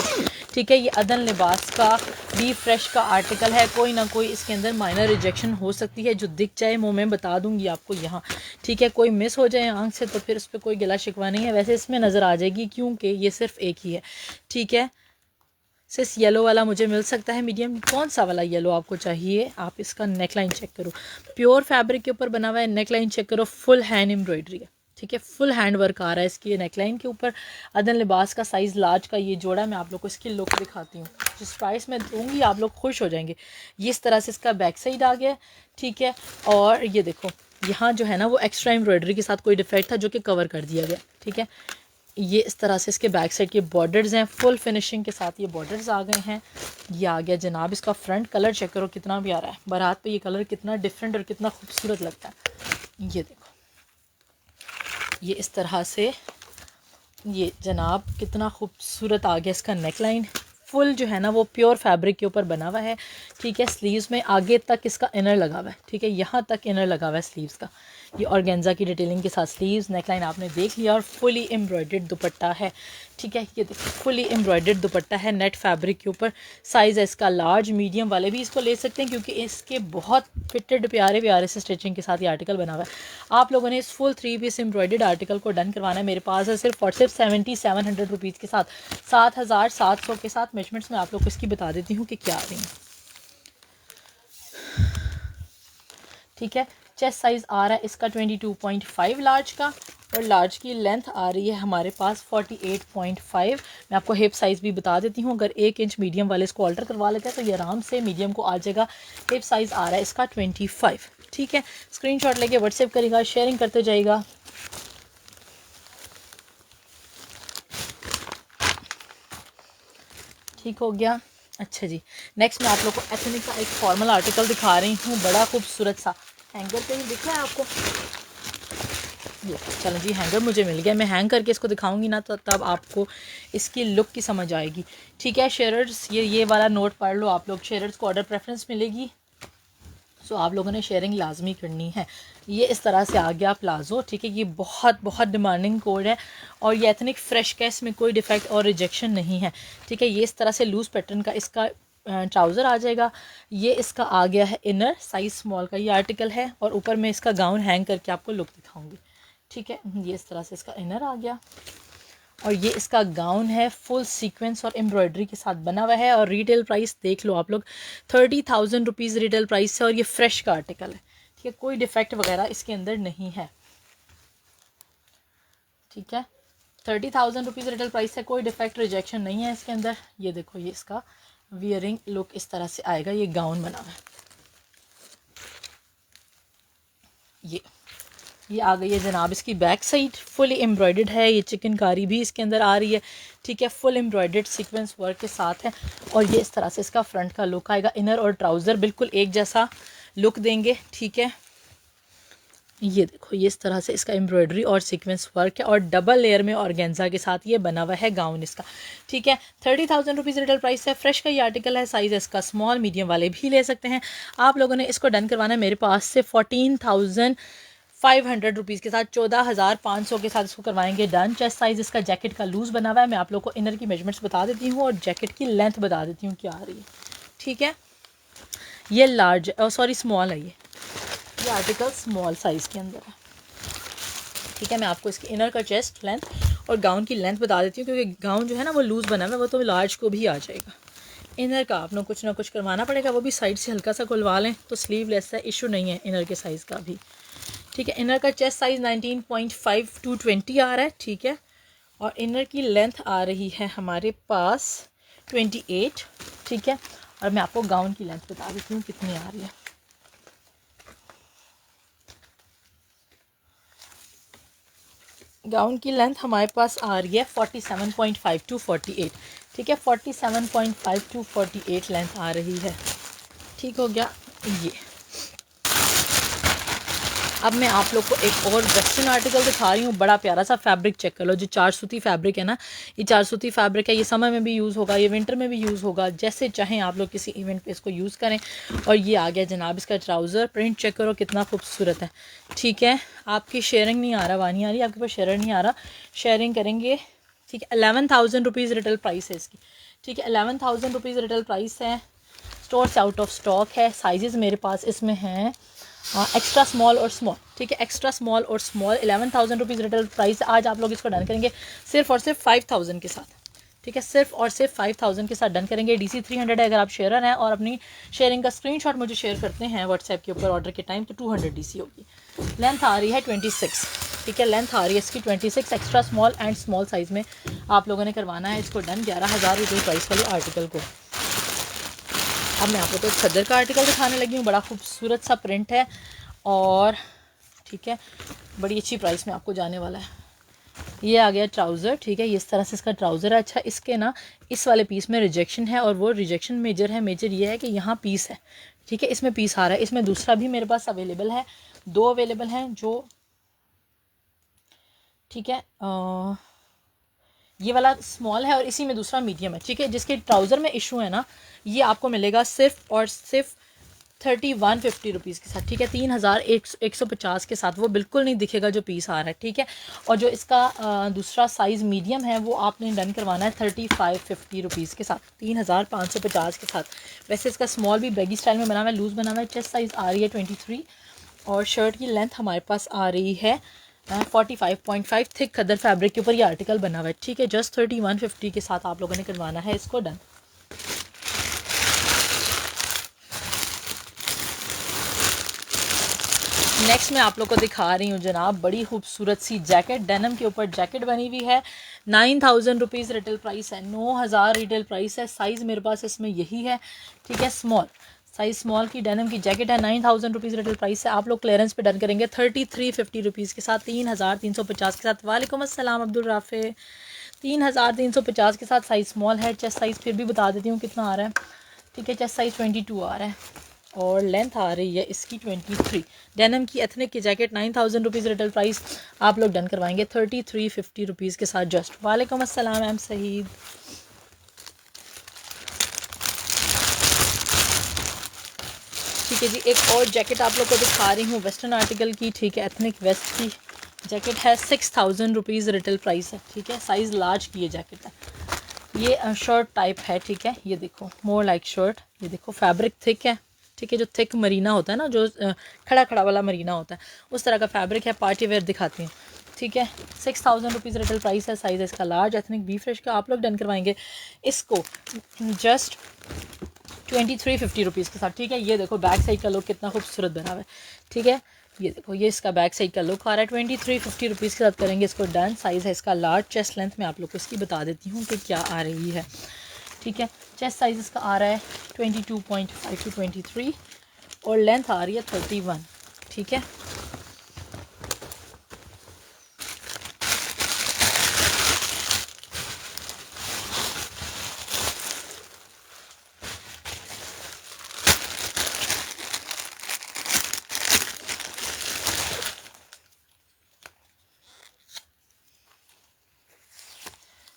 ठीक है। ये अदन लिबास का बी फ्रेश का आर्टिकल है, कोई ना कोई इसके अंदर माइनर रिजेक्शन हो सकती है, जो दिख जाए मुँह में बता दूंगी आपको यहाँ, ठीक है। कोई मिस हो जाए आंख से तो फिर उस पर कोई गिला शिकवा नहीं है, वैसे इसमें नज़र आ जाएगी क्योंकि ये सिर्फ एक ही है, ठीक है। सिर्फ येलो वाला मुझे मिल सकता है मीडियम, कौन सा वाला येलो आपको चाहिए। आप इसका नेकलाइन चेक करो, प्योर फैब्रिक के ऊपर बना हुआ है, नेकलाइन चेक करो, फुल हैंड एम्ब्रॉयडरी है, ठीक है, फुल हैंड वर्क आ रहा है इसकी नेकलाइन के ऊपर। अदन लिबास का साइज़ लार्ज का ये जोड़ा, मैं आप लोग को इसकी लुक दिखाती हूँ। जिस प्राइस में दूँगी आप लोग खुश हो जाएंगे। ये इस तरह से इसका बैक साइड आ गया, ठीक है। और ये देखो यहाँ जो है ना वो एक्स्ट्रा एम्ब्रॉयडरी के साथ कोई डिफेक्ट था जो कि कवर कर दिया गया, ठीक है। ये इस तरह से इसके बैक साइड के बॉर्डर्स हैं, फुल फिनिशिंग के साथ ये बॉर्डर्स आ गए हैं। ये आ गया जनाब इसका फ्रंट। कलर चेक करो कितना प्यारा है, बारात पे ये कलर कितना डिफरेंट और कितना खूबसूरत लगता है। ये देखो ये इस तरह से ये जनाब कितना खूबसूरत आ गया इसका नेकलाइन। फुल जो है ना वो प्योर फैब्रिक के ऊपर बना हुआ है, ठीक है। स्लीव्स में आगे तक इसका इनर लगा हुआ है, ठीक है, यहाँ तक इनर लगा हुआ है स्लीव्स का। ये ऑर्गेन्जा की डिटेलिंग के साथ स्लीव्स, नेकलाइन आपने देख लिया। और फुली एम्ब्रॉयडर्ड दुपट्टा है, ठीक है। ये देखिए फुली एम्ब्रॉयडर्ड दुपट्टा है नेट फैब्रिक के ऊपर। साइज़ है इसका लार्ज, मीडियम वाले भी इसको ले सकते हैं क्योंकि इसके बहुत फिटेड प्यारे प्यारे से स्टिचिंग के साथ ये आर्टिकल बना हुआ है। आप लोगों ने इस फुल 3 पीस एम्ब्रॉयडर्ड आर्टिकल को डन करवाना है। मेरे पास है सिर्फ और सिर्फ 7700 रुपीज़ के साथ, 7700 के साथ। मेजरमेंट्स में आप लोग को इसकी बता देती हूँ कि क्या आ रही हैं, ठीक है। चेस्ट साइज़ आ रहा है इसका 22.5 लार्ज का, और लार्ज की लेंथ आ रही है हमारे पास 48.5। मैं आपको हिप साइज़ भी बता देती हूँ, अगर 1 इंच मीडियम वाले इसको ऑल्टर करवा लेते हैं तो ये आराम से मीडियम को आ जाएगा। हिप साइज़ आ रहा है इसका 25, ठीक है। स्क्रीनशॉट लेके व्हाट्सएप करेगा, शेयरिंग करते जाएगा। ठीक हो गया। अच्छा जी, नेक्स्ट मैं आप लोग को एथनिक का एक फॉर्मल आर्टिकल दिखा रही हूँ, बड़ा खूबसूरत सा। हैंगर पे ही दिख रहा है आपको, ये चलो जी हैंगर मुझे मिल गया। मैं हैंग करके इसको दिखाऊंगी ना तो तब आपको इसकी लुक की समझ आएगी, ठीक है। शेयरर्स ये वाला नोट पढ़ लो आप लोग, शेयरर्स को ऑर्डर प्रेफरेंस मिलेगी, सो आप लोगों ने शेयरिंग लाजमी करनी है। ये इस तरह से आ गया प्लाजो, ठीक है। ये बहुत बहुत डिमांडिंग कोड है और ये एथनिक फ्रेश का, इसमें कोई डिफेक्ट और रिजेक्शन नहीं है, ठीक है। ये इस तरह से लूज़ पैटर्न का इसका ट्राउज़र आ जाएगा। ये इसका आ गया है इनर, साइज़ स्मॉल का ये आर्टिकल है, और ऊपर मैं इसका गाउन हैंग करके आपको लुक दिखाऊंगी, ठीक है। ये इस तरह से इसका इनर आ गया, और ये इसका गाउन है, फुल सीक्वेंस और एम्ब्रॉयडरी के साथ बना हुआ है। और रिटेल प्राइस देख लो आप लोग, 30,000 रुपीज़ रिटेल प्राइस है, और ये फ्रेश का आर्टिकल है, ठीक है। कोई डिफेक्ट वगैरह इसके अंदर नहीं है, ठीक है। 30,000 रुपीज़ रिटेल प्राइस है, कोई डिफेक्ट रिजेक्शन नहीं है इसके अंदर। ये देखो ये इसका वियरिंग लुक इस तरह से आएगा, ये गाउन बना हुआ है। ये आ गई है जनाब इसकी बैक साइड, फुली एम्ब्रॉयडर्ड है। ये चिकनकारी भी इसके अंदर आ रही है, ठीक है। फुल एम्ब्रॉयडर्ड सीक्वेंस वर्क के साथ है, और ये इस तरह से इसका फ्रंट का लुक आएगा। इनर और ट्राउज़र बिल्कुल एक जैसा लुक देंगे, ठीक है। ये देखो ये इस तरह से इसका एम्ब्रॉयडरी और सीक्वेंस वर्क है, और डबल लेयर में ऑर्गेन्जा के साथ ये बना हुआ है गाउन इसका, ठीक है। 30,000 रुपीज़ रिटेल प्राइस है। फ्रेश का ये आर्टिकल है, साइज़ इसका स्मॉल, मीडियम वाले भी ले सकते हैं। आप लोगों ने इसको डन करवाना है मेरे पास से 14,500 रुपीज़ के साथ, 14,500 के साथ इसको करवाएंगे डन। चेस्ट साइज़ इसका जैकेट का लूज़ बना हुआ है। मैं आप लोग को इनर की मेजरमेंट्स बता देती हूँ और जैकेट की लेंथ बता देती हूँ क्या आ रही है, ठीक है। ये लार्ज सॉरी स्मॉल है, ये आर्टिकल स्मॉल साइज़ के अंदर है, ठीक है। मैं आपको इसकी इनर का चेस्ट लेंथ और गाउन की लेंथ बता देती हूँ, क्योंकि गाउन जो है ना वो लूज़ बना हुआ है, वो तो लार्ज को भी आ जाएगा। इनर का आप लोग कुछ ना कुछ करवाना पड़ेगा, वो भी साइड से हल्का सा खुलवा लें तो स्लीवलेस है, इशू नहीं है इनर के साइज़ का भी, ठीक है। इनर का चेस्ट साइज़ 19.5 to 20 आ रहा है, ठीक है। और इनर की लेंथ आ रही है हमारे पास 28, ठीक है। और मैं आपको गाउन की लेंथ बता देती हूँ कितनी आ रही है। गाउन की लेंथ हमारे पास आ रही है 47.5 to 48, ठीक है। 47.5 to 48 लेंथ आ रही है, ठीक हो गया ये। अब मैं आप लोग को एक और वेस्टर्न आर्टिकल दिखा रही हूँ, बड़ा प्यारा सा फैब्रिक चेक कर लो। जो 4 सूती फैब्रिक है ना, ये 4 सूती फैब्रिक है, ये समर में भी यूज़ होगा, ये विंटर में भी यूज़ होगा, जैसे चाहें आप लोग किसी इवेंट पे इसको यूज़ करें। और ये आ गया जनाब इसका ट्राउज़र, प्रिंट चेक करो कितना खूबसूरत है, ठीक है। आपकी शेयरिंग नहीं आ रहा, वानी आ रही है आपके पास, शेयर नहीं आ रहा, शेयरिंग करेंगे, ठीक है। 11,000 रुपीज़ रिटेल प्राइस है इसकी, ठीक है। 11,000 रुपीज़ रिटेल प्राइस है। स्टोर से आउट ऑफ स्टॉक है। साइजेस मेरे पास इसमें हैं एक्स्ट्रा स्मॉल और स्मॉल, ठीक है। एक्स्ट्रा स्मॉल और स्मॉल 11,000 रुपीज़ रिटेल प्राइस। आज आप लोग इसको डन करेंगे सिर्फ और सिर्फ 5,000 के साथ, ठीक है। सिर्फ और सिर्फ 5,000 के साथ डन करेंगे। DC 300 है अगर आप शेयर हैं और अपनी शेयरिंग का स्क्रीनशॉट मुझे शेयर करते हैं व्हाट्सएप के ऊपर ऑर्डर के टाइम, तो 200 DC होगी। लेंथ आ रही है 26, ठीक है। लेंथ आ रही है इसकी 26, extra small and small size में आप लोगों ने करवाना है इसको डन 11,000 रुपये प्राइस वाले आर्टिकल को। अब मैं आप लोगों को एक खद्दर का आर्टिकल दिखाने लगी हूँ, बड़ा खूबसूरत सा प्रिंट है और ठीक है बड़ी अच्छी प्राइस में आपको जाने वाला है। ये आ गया ट्राउज़र, ठीक है, ये इस तरह से इसका ट्राउज़र है। अच्छा, इसके ना इस वाले पीस में रिजेक्शन है और वो रिजेक्शन मेजर है। मेजर ये है कि यहाँ पीस है, ठीक है, इसमें पीस आ रहा है। इसमें दूसरा भी मेरे पास अवेलेबल है, 2 अवेलेबल हैं जो, ठीक है, ये वाला स्मॉल है और इसी में दूसरा मीडियम है, ठीक है। जिसके ट्राउज़र में इशू है ना, ये आपको मिलेगा सिर्फ और सिर्फ 3150 रुपीज़ के साथ, ठीक है, 3150 के साथ। वो बिल्कुल नहीं दिखेगा जो पीस आ रहा है, ठीक है। और जो इसका दूसरा साइज़ मीडियम है वो आपने डन करवाना है 3550 रुपीज़ के साथ, 3550 के साथ। वैसे इसका स्मॉल भी बैगी स्टाइल में बना हुआ है, लूज़ बना हुआ है। चेस्ट साइज़ आ रही है 23 और शर्ट की लेंथ हमारे पास आ रही है 45.5। थिक खद्दर फैब्रिक के ऊपर ये आर्टिकल बना हुआ है, ठीक है। जस्ट 3150 के साथ आप लोगों ने करवाना है इसको डन। नेक्स्ट मैं आप लोग को दिखा रही हूँ जनाब बड़ी खूबसूरत सी जैकेट, डेनिम के ऊपर जैकेट बनी हुई है। 9000 रुपीज़ रिटेल प्राइस है, 9000 रिटेल प्राइस है। साइज़ मेरे पास इसमें यही है, ठीक है, स्मॉल साइज़ स्मॉल की डेनिम की जैकेट है। 9000 रुपीज़ रिटेल प्राइस है। आप लोग क्लियरेंस पे डन करेंगे 3350 रुपीज़ के साथ, 3350 के साथ। वालेकुम अस्सलाम अब्दुल राफे, 3350 के साथ। साइज़ स्मॉल है। चेस्ट साइज़ फिर भी बता देती हूँ कितना आ रहा है, ठीक है। चेस्ट साइज़ 22 आ रहा है और लेंथ आ रही है इसकी 23। डेनिम की एथनिक की जैकेट 9000 रुपीज़ रिटेल प्राइस आप लोग डन करवाएंगे 3350 रुपीज़ के साथ जस्ट। वालेकुम अस्सलाम एम सईद। ठीक है जी, एक और जैकेट आप लोग को दिखा रही हूँ वेस्टर्न आर्टिकल की, ठीक है, एथनिक वेस्ट की जैकेट है। 6000 रुपीज़ रिटेल प्राइस है, ठीक है। साइज़ लार्ज की ये जैकेट है। ये शर्ट टाइप है, ठीक है, ये देखो मोर लाइक शर्ट। ये देखो फैब्रिक थिक है, ठीक है, जो थिक मरीना होता है ना, जो खड़ा खड़ा वाला मरीना होता है, उस तरह का फैब्रिक है। पार्टी वेयर दिखाती हूँ, ठीक है। 6000 रुपीज़ रिटेल प्राइस है। साइज़ इसका लार्ज एथनिक बी फ्रेश का। आप लोग डन करवाएंगे इसको जस्ट 2350 रुपीज़ के साथ, ठीक है। ये देखो बैक साइड का लुक कितना खूबसूरत बना हुआ है, ठीक है। ये देखो ये इसका बैक साइड का लुक आ रहा है। 2350 रुपीज़ के साथ करेंगे इसको डन। साइज़ है इसका लार्ज। चेस्ट लेंथ में आप लोग को इसकी बता देती हूँ कि क्या आ रही है, ठीक है। चेस्ट साइज़ इसका आ रहा है 22.5 to 23 और लेंथ आ रही है 31, ठीक है।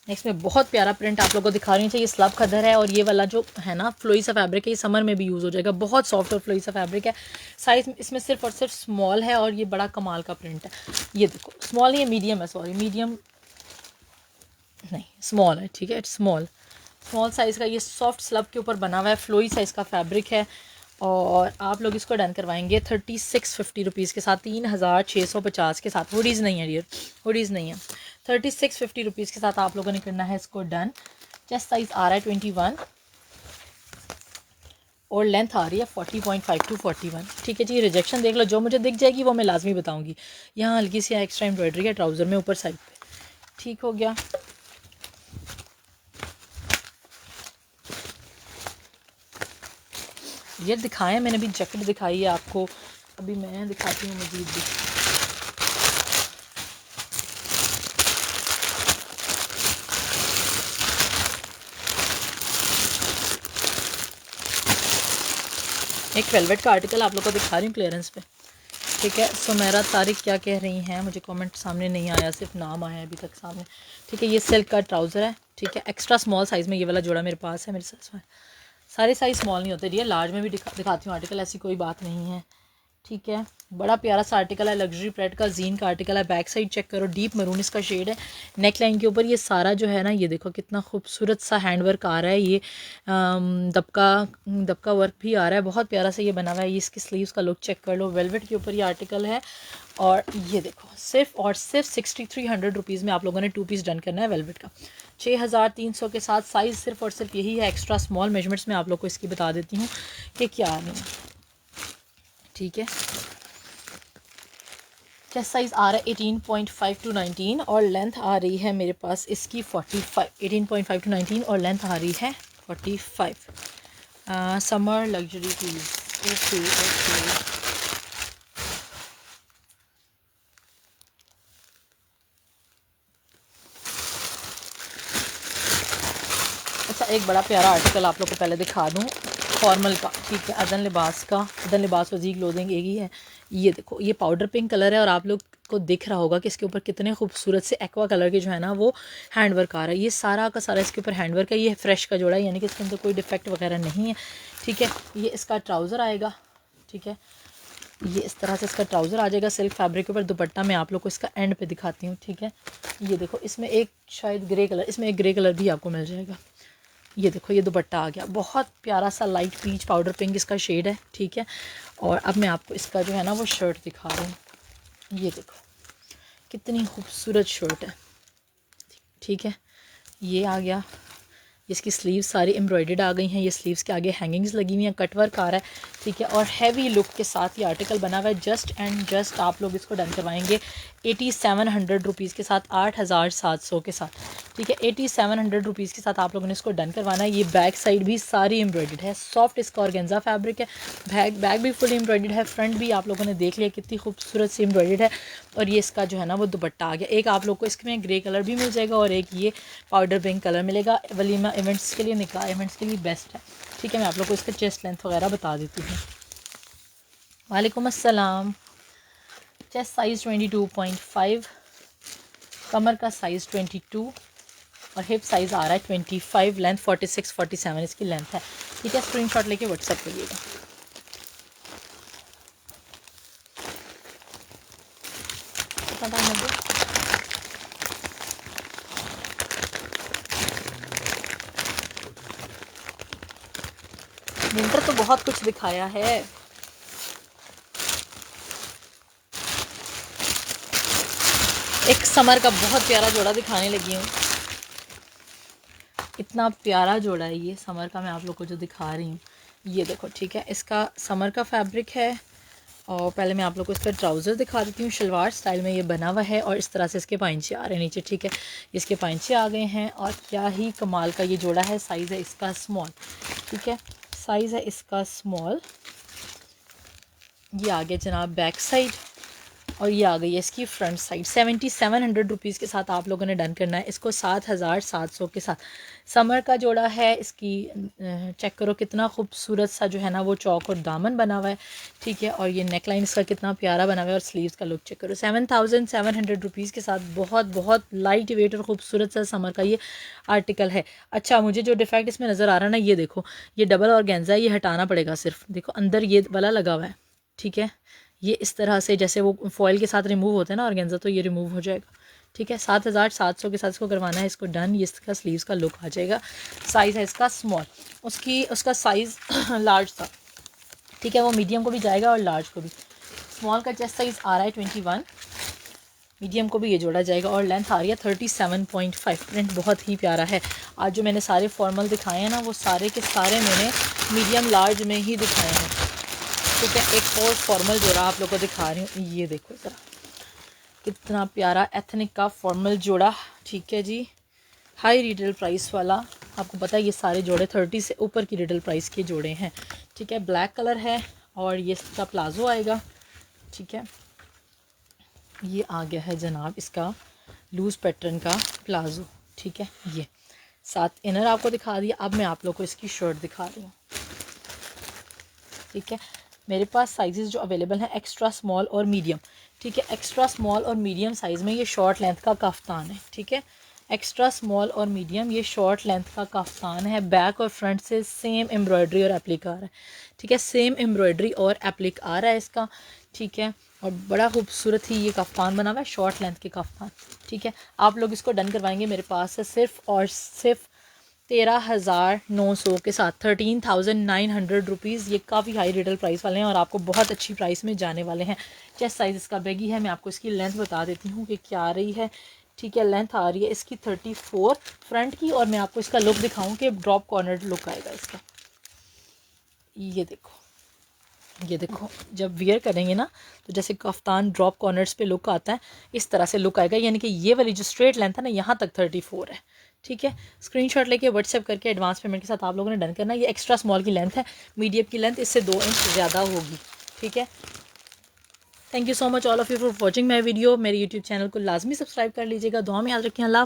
नेक्स्ट में बहुत प्यारा प्रिंट आप लोगों को दिखा रही हूँ। ये स्लब खद्दर है और ये वाला जो है ना फ्लोई सा फैब्रिक है, ये समर में भी यूज़ हो जाएगा। बहुत सॉफ्ट और फ्लोई सा फैब्रिक है। साइज़ इसमें सिर्फ और सिर्फ स्मॉल है और ये बड़ा कमाल का प्रिंट है। ये देखो स्मॉल, ये मीडियम है, सॉरी मीडियम नहीं स्मॉल है, ठीक है, इट्स स्मॉल साइज़ का। ये सॉफ्ट स्लब के ऊपर बना हुआ है, फ्लोई साइज़ का फैब्रिक है और आप लोग इसको डन करवाएंगे 3650 रुपीज़ के साथ, 3650 के साथ। हुडीज़ नहीं है डियर, हुडीज़ नहीं है। 3650 रुपीज़ के साथ आप लोगों ने करना है इसको डन। चेस्ट साइज़ आ रहा है 21 और लेंथ आ रही है 40.5 to 41, ठीक है जी। रिजेक्शन देख लो, जो मुझे दिख जाएगी वो मैं लाजमी बताऊंगी। यहाँ हल्की सी एक्स्ट्रा एम्ब्रॉयडरी है ट्राउज़र में ऊपर साइड पे, ठीक हो गया। ये दिखाएं, मैंने अभी जैकेट दिखाई है आपको, अभी मैं दिखाती हूँ मजीद भी। एक वेलवेट का आर्टिकल आप लोग को दिखा रही हूँ क्लियरेंस पे, ठीक है। सुमेरा तारिक क्या कह रही हैं, मुझे कमेंट सामने नहीं आया, सिर्फ नाम आया अभी तक सामने, ठीक है। ये सिल्क का ट्राउज़र है, ठीक है, एक्स्ट्रा स्मॉल साइज़ में ये वाला जोड़ा मेरे पास है। मेरे साथ सारे साइज़ स्मॉल नहीं होते, ये लार्ज में भी दिखाती हूँ आर्टिकल, ऐसी कोई बात नहीं है, ठीक है। बड़ा प्यारा सा आर्टिकल है, लग्जरी प्रेड का जीन का आर्टिकल है। बैक साइड चेक करो, डीप मरून इसका शेड है। नेक लाइन के ऊपर ये सारा जो है ना, ये देखो कितना खूबसूरत सा हैंड वर्क आ रहा है। ये दबका वर्क भी आ रहा है, बहुत प्यारा सा ये बना हुआ है। ये इसकी स्लीव्स का लुक चेक कर लो। वेलवेट के ऊपर ये आर्टिकल है और ये देखो सिर्फ और सिर्फ 6300 रुपीज़ में आप लोगों ने 2 पीस डन करना है वेलवेट का, 6300 के साथ। साइज़ सिर्फ और सिर्फ यही है, एक्स्ट्रा स्मॉल। मेजरमेंट्स में आप लोग को इसकी बता देती हूँ कि क्या नहीं है, ठीक है। चेस्ट साइज़ आ रहा है 18.5 टू 19 और लेंथ आ रही है मेरे पास इसकी 45। 18.5 टू 19 और लेंथ आ रही है 45। Summer luxury please. Okay okay. अच्छा, एक बड़ा प्यारा आर्टिकल आप लोग को पहले दिखा दूँ फॉर्मल का, ठीक है, अदन लिबास का। अदन लिबास वज़ीक क्लोथिंग एक ही है। ये देखो, ये पाउडर पिंक कलर है और आप लोग को दिख रहा होगा कि इसके ऊपर कितने खूबसूरत से एक्वा कलर के जो है ना वो हैंड वर्क आ रहा है। ये सारा का सारा इसके ऊपर हैंड वर्क है। ये फ्रेश का जोड़ा है, यानी कि इसके अंदर कोई डिफेक्ट वगैरह नहीं है, ठीक है। ये इसका ट्राउज़र आएगा, ठीक है। ये इस तरह से इसका ट्राउज़र आ जाएगा सिल्क फैब्रिक के ऊपर। दुपट्टा मैं आप लोग को इसका एंड पे दिखाती हूँ, ठीक है। ये देखो, इसमें एक शायद ग्रे कलर, इसमें एक ग्रे कलर भी आपको मिल जाएगा। ये देखो, ये दुपट्टा आ गया, बहुत प्यारा सा लाइट पीच पाउडर पिंक इसका शेड है, ठीक है। और अब मैं आपको इसका जो है ना वो शर्ट दिखा रही हूँ। ये देखो कितनी खूबसूरत शर्ट है, ठीक है। ये आ गया, इसकी स्लीव्स सारी एम्ब्रॉयडर्ड आ गई हैं। ये स्लीव्स के आगे हैंगिंग्स लगी हुई हैं, कट वर्क आ रहा है, ठीक है। और हैवी लुक के साथ ये आर्टिकल बना हुआ है। जस्ट एंड जस्ट आप लोग इसको डन करवाएंगे 8700 रुपीज़ के साथ, 8700 के साथ, ठीक है। 8700 रुपीज़ के साथ आप लोगों ने इसको डन करवाना है। ये बैक साइड भी सारी एम्ब्रॉयडर्ड है, सॉफ्ट इसका ऑर्गेन्जा फैब्रिक है। बैक भी फुल एम्ब्रॉयडर्ड है, फ्रंट भी आप लोगों ने देख लिया कितनी खूबसूरत सी एम्ब्रॉयडर्ड है। और ये इसका जो है ना वो दुपट्टा आ गया। एक आप लोग को इसमें ग्रे कलर भी मिल जाएगा और एक ये पाउडर पिंक कलर मिलेगा। वलीमा इवेंट्स के लिए, निकाह इवेंट्स के लिए बेस्ट है, ठीक है। मैं आप लोग को इसका चेस्ट लेंथ वगैरह बता देती हूँ। वालेकुम अस्सलाम। चेस्ट साइज़ 22.5, कमर का साइज़ 22 और हिप साइज़ आ रहा है 25, लेंथ 46-47 इसकी लेंथ है, ठीक है। स्क्रीनशॉट लेके व्हाट्सएप करिएगा। विंटर तो बहुत कुछ दिखाया है। एक समर का बहुत प्यारा जोड़ा दिखाने लगी हूँ। इतना प्यारा जोड़ा है ये समर का, मैं आप लोग को जो दिखा रही हूँ। ये देखो, ठीक है, इसका समर का फैब्रिक है। और पहले मैं आप लोग को इसका ट्राउज़र दिखा देती हूँ। शलवार स्टाइल में ये बना हुआ है और इस तरह से इसके पाइंचे आ रहे हैं नीचे, ठीक है। इसके पाइंचे आ गए हैं और क्या ही कमाल का ये जोड़ा है। साइज़ है इसका स्मॉल, ठीक है, साइज़ है इसका स्मॉल। ये आ गया जनाब बैक साइड और ये आ गई है इसकी फ्रंट साइड। 7700 रुपीज़ के साथ आप लोगों ने डन करना है इसको 7700 के साथ। समर का जोड़ा है। इसकी चेक करो कितना खूबसूरत सा जो है ना वो चौक और दामन बना हुआ है, ठीक है। और ये नेक लाइन इसका कितना प्यारा बना हुआ है और स्लीव्स का लुक चेक करो। 7700 रुपीज़ के साथ बहुत बहुत लाइट वेट और ख़ूबसूरत सा समर का ये आर्टिकल है। अच्छा, मुझे जो डिफेक्ट इसमें नज़र आ रहा है ना, ये देखो, ये डबल ऑर्गेन्जा है, ये हटाना पड़ेगा सिर्फ। देखो अंदर ये वाला लगा हुआ है, ठीक है। ये इस तरह से जैसे वो फॉइल के साथ रिमूव होता है ना ऑर्गेन्जा, तो ये रिमूव हो जाएगा, ठीक है। 7700 के साथ इसको करवाना है इसको डन। ये इसका स्लीव्स का लुक आ जाएगा। साइज़ है इसका स्मॉल, उसका साइज़ लार्ज था, ठीक है। वो मीडियम को भी जाएगा और लार्ज को भी। स्मॉल का चेस्ट साइज़ आ रहा है 21, मीडियम को भी ये जोड़ा जाएगा और लेंथ आ रही है 37.5। प्रिंट बहुत ही प्यारा है। आज जो मैंने सारे फॉर्मल दिखाए हैं ना वो सारे के सारे मैंने मीडियम लार्ज में ही दिखाए हैं, ठीक है। एक और फॉर्मल जोड़ा आप लोगों को दिखा रही हूँ। ये देखो ज़रा कितना प्यारा एथनिक का फॉर्मल जोड़ा, ठीक है जी। हाई रिटेल प्राइस वाला, आपको पता है ये सारे जोड़े 30 से ऊपर की रिटेल प्राइस के जोड़े हैं, ठीक है। ब्लैक कलर है और ये इसका प्लाजो आएगा, ठीक है। ये आ गया है जनाब इसका लूज़ पैटर्न का प्लाजो, ठीक है। ये साथ इनर आपको दिखा दिया। अब मैं आप लोग को इसकी शर्ट दिखा रही हूँ, ठीक है। मेरे पास साइजेस जो अवेलेबल हैं एक्स्ट्रा स्मॉल और मीडियम, ठीक है। एक्स्ट्रा स्मॉल और मीडियम साइज़ में ये शॉर्ट लेंथ का कफ्तान है, ठीक है। एक्स्ट्रा स्मॉल और मीडियम ये शॉर्ट लेंथ का कफ्तान है। बैक और फ्रंट से सेम एम्ब्रॉयडरी और एप्लिक आ रहा है, ठीक है। सेम एम्ब्रॉयडरी और एप्लिक आ रहा है इसका, ठीक है। और बड़ा खूबसूरत ही ये कफ्तान बना हुआ है, शॉर्ट लेंथ के कफ्तान, ठीक है। आप लोग इसको डन करवाएंगे मेरे पास से सिर्फ और सिर्फ 13,900 के साथ, 13,900 रुपीज़। ये काफ़ी हाई रिटेल प्राइस वाले हैं और आपको बहुत अच्छी प्राइस में जाने वाले हैं। चेस्ट साइज़ इसका बैगी है। मैं आपको इसकी लेंथ बता देती हूँ कि क्या आ रही है, ठीक है। लेंथ आ रही है इसकी 34 फ्रंट की। और मैं आपको इसका लुक दिखाऊँ कि ड्रॉप कॉर्नर लुक आएगा इसका। ये देखो ये देखो जब वियर करेंगे ना तो जैसे कफ्तान ड्रॉप कॉर्नर्स पे लुक आता है, इस तरह से लुक आएगा। यानी कि ये वाली जो स्ट्रेट लेंथ है ना, यहाँ तक 34 है। ठीक है, स्क्रीनशॉट लेके व्हाट्सएप करके एडवांस पेमेंट के साथ आप लोगों ने डन करना। ये एक्स्ट्रा स्मॉल की लेंथ है, मीडियम की लेंथ इससे 2 इंच ज़्यादा होगी। ठीक है, thank you so much all of you for watching my video. मेरे यूट्यूब चैनल को लाजमी सब्सक्राइब कर लीजिएगा। दुआ में याद रखें। अल्लाह।